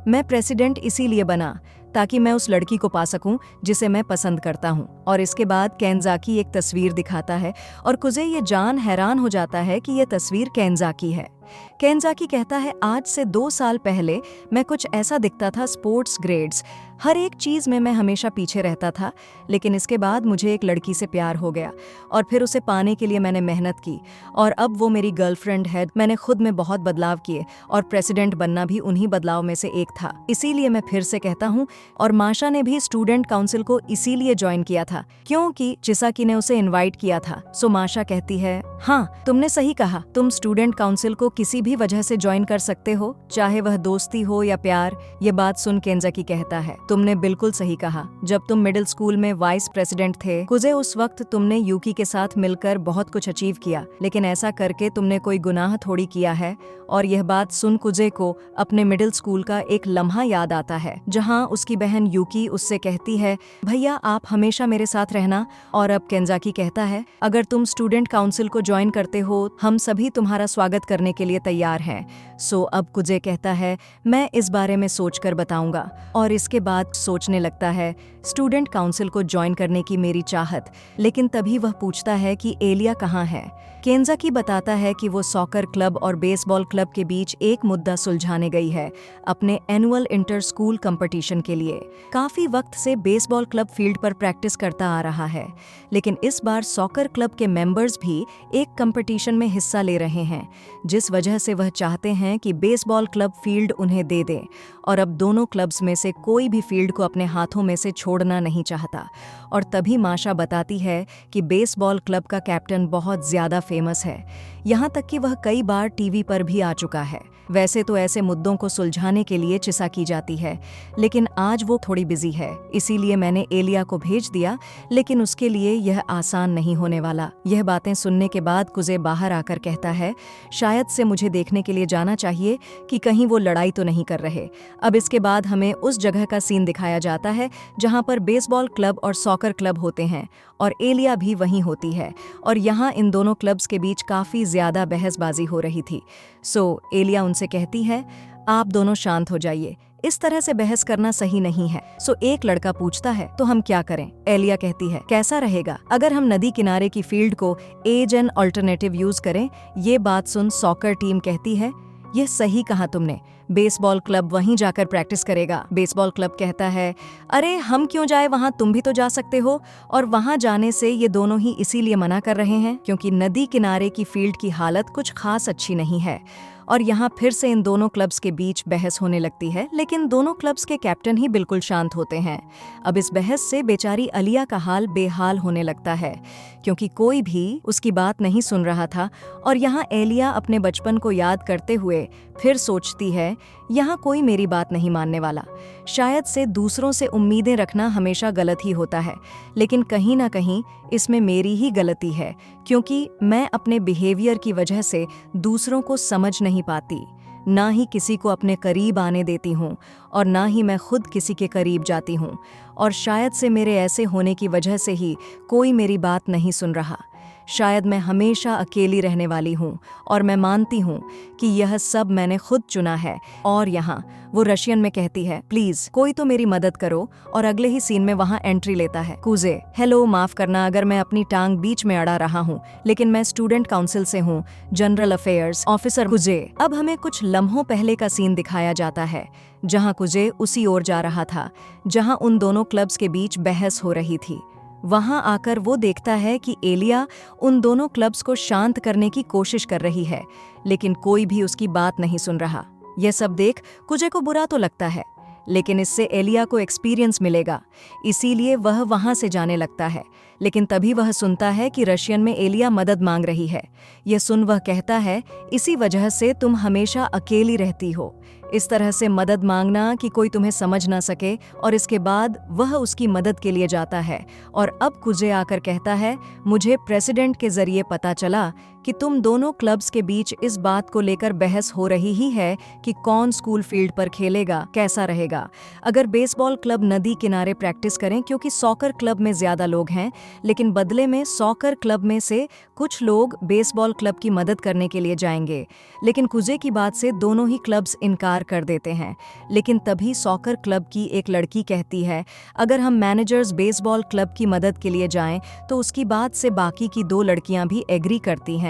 Speaker 1: मैं प्रेसिडेंट इसीलिए बना ताकि मैं उस लड़की को पा सकूं जिसे मैं पसंद करता हूं। और इसके बाद केंजाकी एक तस्वीर दिखाता है और कुजे ये जान हैरान हो जाता है कि ये तस्वीर केंजाकी है। केंजाकी कहता है आज से 2 साल पहले मैं कुछ ऐसा दिखता था, स्पोर्ट्स ग्रेड्स, हर एक चीज में मैं हमेशा पीछे रहता था, लेकिन इसके बाद मुझे एक लड़की से प्यार हो गया और फिर उसे पाने के लिए मैंने मेहनत की और अब वो मेरी गर्लफ्रेंड है। मैंने खुद में बहुत बदलाव किए और प्रेसिडेंट बनना भी उन्हीं बदलाव में से एक था। इसीलिए मैं फिर से कहता हूँ, और माशा ने भी स्टूडेंट काउंसिल को इसीलिए ज्वाइन किया था क्योंकि चिसाकी ने उसे इन्वाइट किया था। सो माशा कहती है हाँ, तुमने सही कहा, तुम स्टूडेंट काउंसिल को किसी भी वजह से ज्वाइन कर सकते हो, चाहे वह दोस्ती हो या प्यार। ये बात सुन केंजाकी कहता है तुमने बिल्कुल सही कहा। जब तुम मिडिल स्कूल में वाइस प्रेसिडेंट थे कुजे, उस वक्त तुमने यूकी के साथ मिलकर बहुत कुछ अचीव किया, लेकिन ऐसा करके तुमने कोई गुनाह थोड़ी किया है। और यह बात सुन कुजे को अपने मिडिल स्कूल का एक लम्हा याद आता है जहां उसकी बहन यूकी उससे कहती है भैया आप हमेशा मेरे साथ रहना। और अब केंजाकी कहता है अगर तुम स्टूडेंट काउंसिल को ज्वाइन करते हो हम सभी तुम्हारा स्वागत करने के लिए तैयार हैं। सो अब कुजे कहता है मैं इस बारे में सोचकर बताऊंगा। और इसके बाद सोचने लगता है स्टूडेंट काउंसिल को ज्वाइन करने की मेरी चाहत, लेकिन तभी वह पूछता है कि एलिया कहाँ है। केंजाकी बताता है कि वो सॉकर क्लब और बेसबॉल क्लब के बीच एक मुद्दा सुलझाने गई है अपने एनुअल इंटर स्कूल कंपटीशन के लिए। काफी वक्त से बेसबॉल क्लब फील्ड पर प्रैक्टिस करता आ रहा है, लेकिन इस बार सॉकर क्लब के मेंबर्स भी एक कंपटीशन में हिस्सा ले रहे हैं, जिस वजह से वह चाहते हैं कि बेसबॉल क्लब फील्ड उन्हें दे दे। और अब दोनों क्लब्स में से कोई भी फील्ड को अपने हाथों में से छोड़ना नहीं चाहता। और तभी माशा बताती है कि बेसबॉल क्लब का कैप्टन बहुत ज्यादा फेमस है, यहाँ तक कि वह कई बार टीवी पर भी आ चुका है। वैसे तो ऐसे मुद्दों को सुलझाने के लिए चिसाकी जाती है, लेकिन आज वो थोड़ी बिजी है, इसीलिए मैंने एलिया को भेज दिया, लेकिन उसके लिए यह आसान नहीं होने वाला। यह बातें सुनने के बाद कुजे बाहर आकर कहता है शायद से मुझे देखने के लिए जाना चाहिए कि कहीं वो लड़ाई तो नहीं कर रहे। अब इसके बाद हमें उस जगह का सीन दिखाया जाता है जहां पर बेसबॉल क्लब और सॉकर क्लब होते हैं और एलिया भी वहीं होती है और यहाँ इन दोनों क्लब्स के बीच काफी ज्यादा बहसबाजी हो रही थी। सो एलिया उनसे कहती है आप दोनों शांत हो जाइए, इस तरह से बहस करना सही नहीं है। सो एक लड़का पूछता है तो हम क्या करें? एलिया कहती है कैसा रहेगा अगर हम नदी किनारे की फील्ड को एज एंड अल्टरनेटिव यूज करें? ये बात सुन सॉकर टीम कहती है यह सही कहा तुमने, बेसबॉल क्लब वहीं जाकर प्रैक्टिस करेगा। बेसबॉल क्लब कहता है अरे हम क्यों जाए वहां, तुम भी तो जा सकते हो। और वहां जाने से ये दोनों ही इसीलिए मना कर रहे हैं क्योंकि नदी किनारे की फील्ड की हालत कुछ खास अच्छी नहीं है। और यहाँ फिर से इन दोनों क्लब्स के बीच बहस होने लगती है, लेकिन दोनों क्लब्स के कैप्टन ही बिल्कुल शांत होते हैं। अब इस बहस से बेचारी अलिया का हाल बेहाल होने लगता है क्योंकि कोई भी उसकी बात नहीं सुन रहा था। और यहाँ एलिया अपने बचपन को याद करते हुए फिर सोचती है यहाँ कोई मेरी बात नहीं मानने वाला। शायद से दूसरों से उम्मीदें रखना हमेशा गलत ही होता है, लेकिन कहीं ना कहीं इसमें मेरी ही गलती है क्योंकि मैं अपने बिहेवियर की वजह से दूसरों को समझ नहीं पाती, ना ही किसी को अपने करीब आने देती हूँ और ना ही मैं खुद किसी के करीब जाती हूँ। और शायद से मेरे ऐसे होने की वजह से ही कोई मेरी बात नहीं सुन रहा। शायद मैं हमेशा अकेली रहने वाली हूँ और मैं मानती हूँ कि यह सब मैंने खुद चुना है। और यहाँ वो रशियन में कहती है, प्लीज कोई तो मेरी मदद करो। और अगले ही सीन में वहाँ एंट्री लेता है कुजे। हेलो, माफ करना अगर मैं अपनी टांग बीच में अड़ा रहा हूँ, लेकिन मैं स्टूडेंट काउंसिल से हूँ, जनरल अफेयर्स ऑफिसर कुजे। अब हमें कुछ लम्हों पहले का सीन दिखाया जाता है जहाँ कुजे उसी ओर जा रहा था जहाँ उन दोनों क्लब्स के बीच बहस हो रही थी। वहां आकर वो देखता है कि एलिया उन दोनों क्लब्स को शांत करने की कोशिश कर रही है, लेकिन कोई भी उसकी बात नहीं सुन रहा। यह सब देख कुजे को बुरा तो लगता है, लेकिन इससे एलिया को एक्सपीरियंस मिलेगा, इसीलिए वह वहां से जाने लगता है। लेकिन तभी वह सुनता है कि रशियन में एलिया मदद मांग रही है। यह सुन वह कहता है, इसी वजह से तुम हमेशा अकेली रहती हो। इस तरह से मदद मांगना कि कोई तुम्हें समझ ना सके। और इसके बाद वह उसकी मदद के लिए जाता है। और अब कुजे आकर कहता है, मुझे प्रेसिडेंट के जरिए पता चला कि तुम दोनों क्लब्स के बीच इस बात को लेकर बहस हो रही ही है कि कौन स्कूल फील्ड पर खेलेगा, कैसा रहेगा। अगर बेसबॉल क्लब नदी किनारे प्रैक्टिस करें क्योंकि सॉकर क्लब में ज्यादा लोग हैं, लेकिन बदले में सॉकर क्लब में से कुछ लोग बेसबॉल क्लब की मदद करने के लिए जाएंगे। लेकिन कुजे की बात से दोनों ही क्लब्स इनकार कर देते हैं। लेकिन तभी सॉकर क्लब की एक लड़की कहती है, अगर हम मैनेजर्स बेसबॉल क्लब की मदद के लिए जाएं तो उसकी बात से बाकी की दो लड़कियां भी एग्री करती हैं।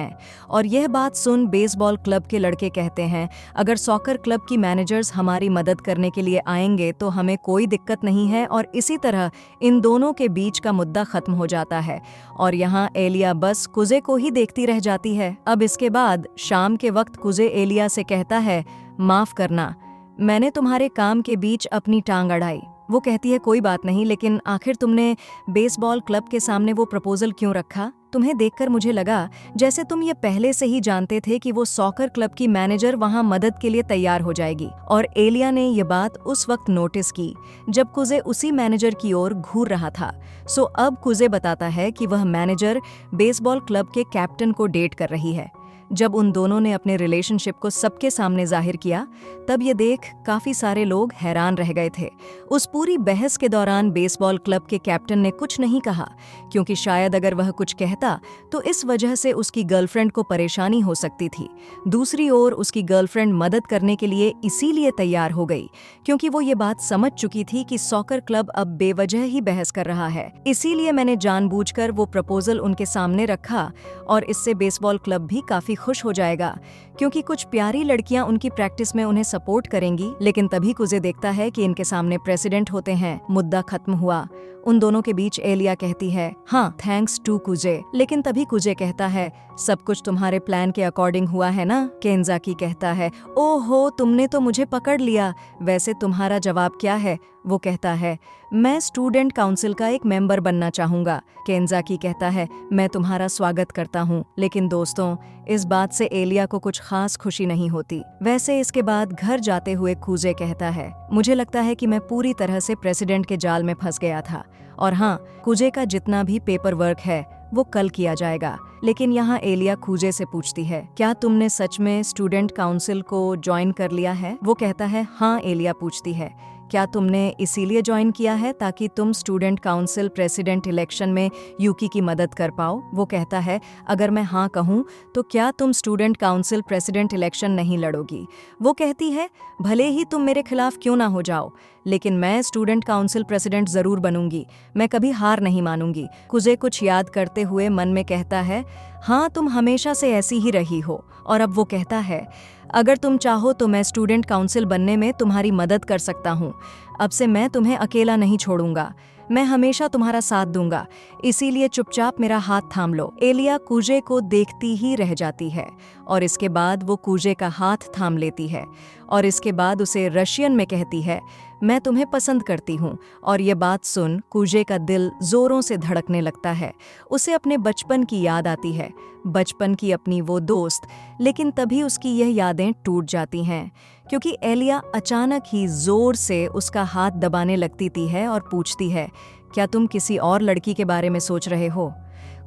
Speaker 1: और यह बात सुन बेसबॉल क्लब के लड़के कहते हैं, अगर सॉकर क्लब की मैनेजर्स हमारी मदद करने के लिए आएंगे तो हमें कोई दिक्कत नहीं है। और इसी तरह इन दोनों के बीच का मुद्दा खत्म हो जाता है। और यहाँ एलिया बस कुजे को ही देखती रह जाती है। अब इसके बाद शाम के वक्त कुजे एलिया से कहता है, माफ करना, मैंने तुम्हारे काम के बीच अपनी टांग अड़ाई। वो कहती है, कोई बात नहीं, लेकिन आखिर तुमने बेसबॉल क्लब के सामने वो प्रपोजल क्यों रखा? तुम्हें देखकर मुझे लगा जैसे तुम ये पहले से ही जानते थे कि वो सॉकर क्लब की मैनेजर वहां मदद के लिए तैयार हो जाएगी। और एलिया ने ये बात उस वक्त नोटिस की जब कुजे उसी मैनेजर की ओर घूर रहा था। सो अब कुजे बताता है कि वह मैनेजर बेसबॉल क्लब के कैप्टन को डेट कर रही है। जब उन दोनों ने अपने रिलेशनशिप को सबके सामने जाहिर किया, तब ये देख काफी सारे लोग हैरान रह गए थे। उस पूरी बहस के दौरान बेसबॉल क्लब के कैप्टन ने कुछ नहीं कहा, क्योंकि शायद अगर वह कुछ कहता तो इस वजह से उसकी गर्लफ्रेंड को परेशानी हो सकती थी। दूसरी ओर उसकी गर्लफ्रेंड मदद करने के लिए इसीलिए तैयार हो गई क्योंकि वो ये बात समझ चुकी थी कि सॉकर क्लब अब बेवजह ही बहस कर रहा है। इसीलिए मैंने जानबूझकर वो प्रपोजल उनके सामने रखा और इससे बेसबॉल क्लब भी काफी खुश हो जाएगा, क्योंकि कुछ प्यारी लड़कियां उनकी प्रैक्टिस में उन्हें सपोर्ट करेंगी। लेकिन तभी कुजे देखता है कि इनके सामने प्रेसिडेंट होते हैं। मुद्दा खत्म हुआ। उन दोनों के बीच एलिया कहती है, हाँ थैंक्स टू कुजे। लेकिन तभी कुजे कहता है, सब कुछ तुम्हारे प्लान के अकॉर्डिंग हुआ है ना? केंजाकी कहता है, ओहो तुमने तो मुझे पकड़ लिया। वैसे तुम्हारा जवाब क्या है? वो कहता है, मैं स्टूडेंट काउंसिल का एक मेंबर बनना चाहूंगा। केंजाकी कहता है, मैं तुम्हारा स्वागत करता हूँ। लेकिन दोस्तों, इस बात से एलिया को कुछ खास खुशी नहीं होती। वैसे इसके बाद घर जाते हुए कुजे कहता है, मुझे लगता है कि मैं पूरी तरह से प्रेसिडेंट के जाल में फंस गया था। और हाँ, कुजे का जितना भी पेपर वर्क है वो कल किया जाएगा। लेकिन यहाँ एलिया कुजे से पूछती है, क्या तुमने सच में स्टूडेंट काउंसिल को ज्वाइन कर लिया है? वो कहता है, हाँ। एलिया पूछती है, क्या तुमने इसीलिए ज्वाइन किया है ताकि तुम स्टूडेंट काउंसिल प्रेसिडेंट इलेक्शन में यूकी की मदद कर पाओ? वो कहता है, अगर मैं हाँ कहूँ तो क्या तुम स्टूडेंट काउंसिल प्रेसिडेंट इलेक्शन नहीं लड़ोगी? वो कहती है, भले ही तुम मेरे खिलाफ क्यों ना हो जाओ, लेकिन मैं स्टूडेंट काउंसिल प्रेसिडेंट जरूर बनूंगी। मैं कभी हार नहीं मानूंगी। कुजे कुछ याद करते हुए मन में कहता है, हाँ तुम हमेशा से ऐसी ही रही हो। और अब वो कहता है, अगर तुम चाहो तो मैं स्टूडेंट काउंसिल बनने में तुम्हारी मदद कर सकता हूँ। अब से मैं तुम्हें अकेला नहीं छोड़ूंगा, मैं हमेशा तुम्हारा साथ दूंगा, इसीलिए चुपचाप मेरा हाथ थाम लो। एलिया कुजे को देखती ही रह जाती है और इसके बाद वो कुजे का हाथ थाम लेती है और इसके बाद उसे रशियन में कहती है, मैं तुम्हें पसंद करती हूँ। और ये बात सुन कुजे का दिल जोरों से धड़कने लगता है। उसे अपने बचपन की याद आती है, बचपन की अपनी वो दोस्त। लेकिन तभी उसकी यह यादें टूट जाती हैं क्योंकि एलिया अचानक ही जोर से उसका हाथ दबाने लगती है और पूछती है, क्या तुम किसी और लड़की के बारे में सोच रहे हो?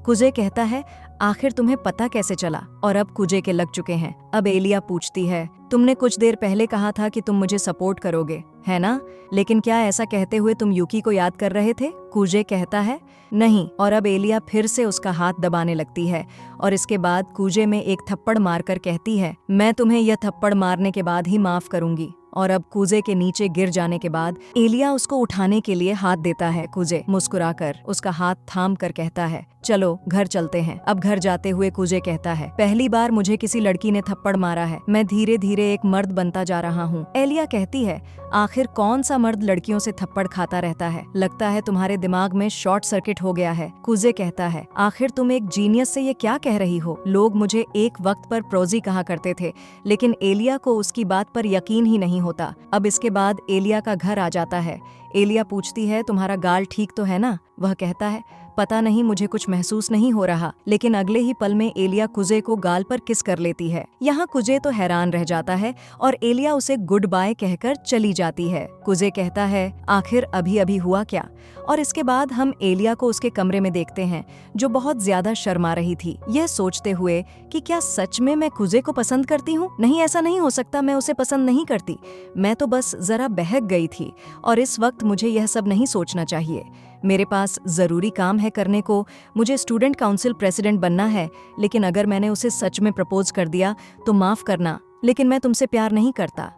Speaker 1: कुजे कहता है, आखिर तुम्हें पता कैसे चला? और अब कुजे के लग चुके हैं। अब एलिया पूछती है, तुमने कुछ देर पहले कहा था कि तुम मुझे सपोर्ट करोगे, है ना? लेकिन क्या ऐसा कहते हुए तुम यूकी को याद कर रहे थे? कुजे कहता है, नहीं। और अब एलिया फिर से उसका हाथ दबाने लगती है और इसके बाद कुजे में एक थप्पड़ मारकर कहती है, मैं तुम्हें यह थप्पड़ मारने के बाद ही माफ करूंगी। और अब कुजे के नीचे गिर जाने के बाद एलिया उसको उठाने के लिए हाथ देता है। कुजे मुस्कुराकर उसका हाथ थाम कर कहता है, चलो घर चलते हैं। अब घर जाते हुए कुजे कहता है, पहली बार मुझे किसी लड़की ने थप्पड़ मारा है। मैं धीरे धीरे एक मर्द बनता जा रहा हूँ। एलिया कहती है, आखिर कौन सा मर्द लड़कियों से थप्पड़ खाता रहता है? लगता है तुम्हारे दिमाग में शॉर्ट सर्किट हो गया है। कुजे कहता है, आखिर तुम एक जीनियस से ये क्या कह रही हो? लोग मुझे एक वक्त पर प्रोजी कहा करते थे, लेकिन एलिया को उसकी बात पर यकीन ही नहीं होता। अब इसके बाद एलिया का घर आ जाता है। एलिया पूछती है, तुम्हारा गाल ठीक तो है ना? वह कहता है, पता नहीं, मुझे कुछ महसूस नहीं हो रहा। लेकिन अगले ही पल में एलिया कुजे को गाल पर किस कर लेती है। यहाँ कुजे तो हैरान रह जाता है और एलिया उसे गुड बाय कहकर चली जाती है। कुजे कहता है, आखिर अभी अभी हुआ क्या? और इसके बाद हम एलिया को उसके कमरे में देखते हैं, जो बहुत ज्यादा शर्मा रही थी, यह सोचते हुए कि क्या सच में मैं कुजे को पसंद करती हूँ? नहीं, ऐसा नहीं हो सकता, मैं उसे पसंद नहीं करती। मैं तो बस जरा बहक गई थी और इस वक्त मुझे यह सब नहीं सोचना चाहिए। मेरे पास जरूरी काम है करने को, मुझे स्टूडेंट काउंसिल प्रेसिडेंट बनना है। लेकिन अगर मैंने उसे सच में प्रपोज कर दिया तो माफ करना, लेकिन मैं तुमसे प्यार नहीं करता।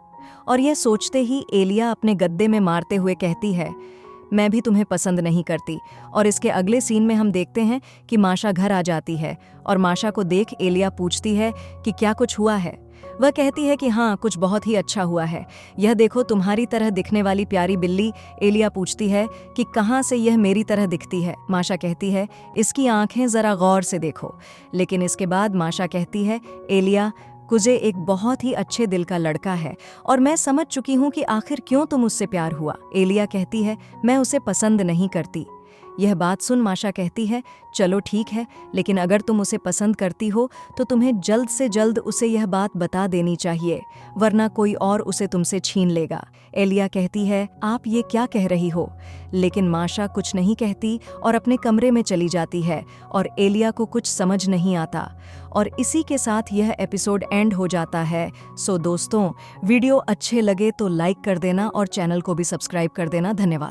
Speaker 1: और यह सोचते ही एलिया अपने गद्दे में मारते हुए कहती है, मैं भी तुम्हें पसंद नहीं करती। और इसके अगले सीन में हम देखते हैं कि माशा घर आ जाती है और माशा को देख एलिया पूछती है कि क्या कुछ हुआ है? वह कहती है कि हाँ, कुछ बहुत ही अच्छा हुआ है। यह देखो, तुम्हारी तरह दिखने वाली प्यारी बिल्ली। एलिया पूछती है कि कहाँ से यह मेरी तरह दिखती है? माशा कहती है, इसकी आंखें जरा गौर से देखो। लेकिन इसके बाद माशा कहती है, एलिया, कुजे एक बहुत ही अच्छे दिल का लड़का है और मैं समझ चुकी हूँ कि आखिर क्यों तुम उससे प्यार हुआ। एलिया कहती है, मैं उसे पसंद नहीं करती। यह बात सुन माशा कहती है, चलो ठीक है, लेकिन अगर तुम उसे पसंद करती हो तो तुम्हें जल्द से जल्द उसे यह बात बता देनी चाहिए, वरना कोई और उसे तुमसे छीन लेगा। एलिया कहती है, आप ये क्या कह रही हो? लेकिन माशा कुछ नहीं कहती और अपने कमरे में चली जाती है और एलिया को कुछ समझ नहीं आता। और इसी के साथ यह एपिसोड एंड हो जाता है। सो दोस्तों, वीडियो अच्छे लगे तो लाइक कर देना और चैनल को भी सब्सक्राइब कर देना। धन्यवाद।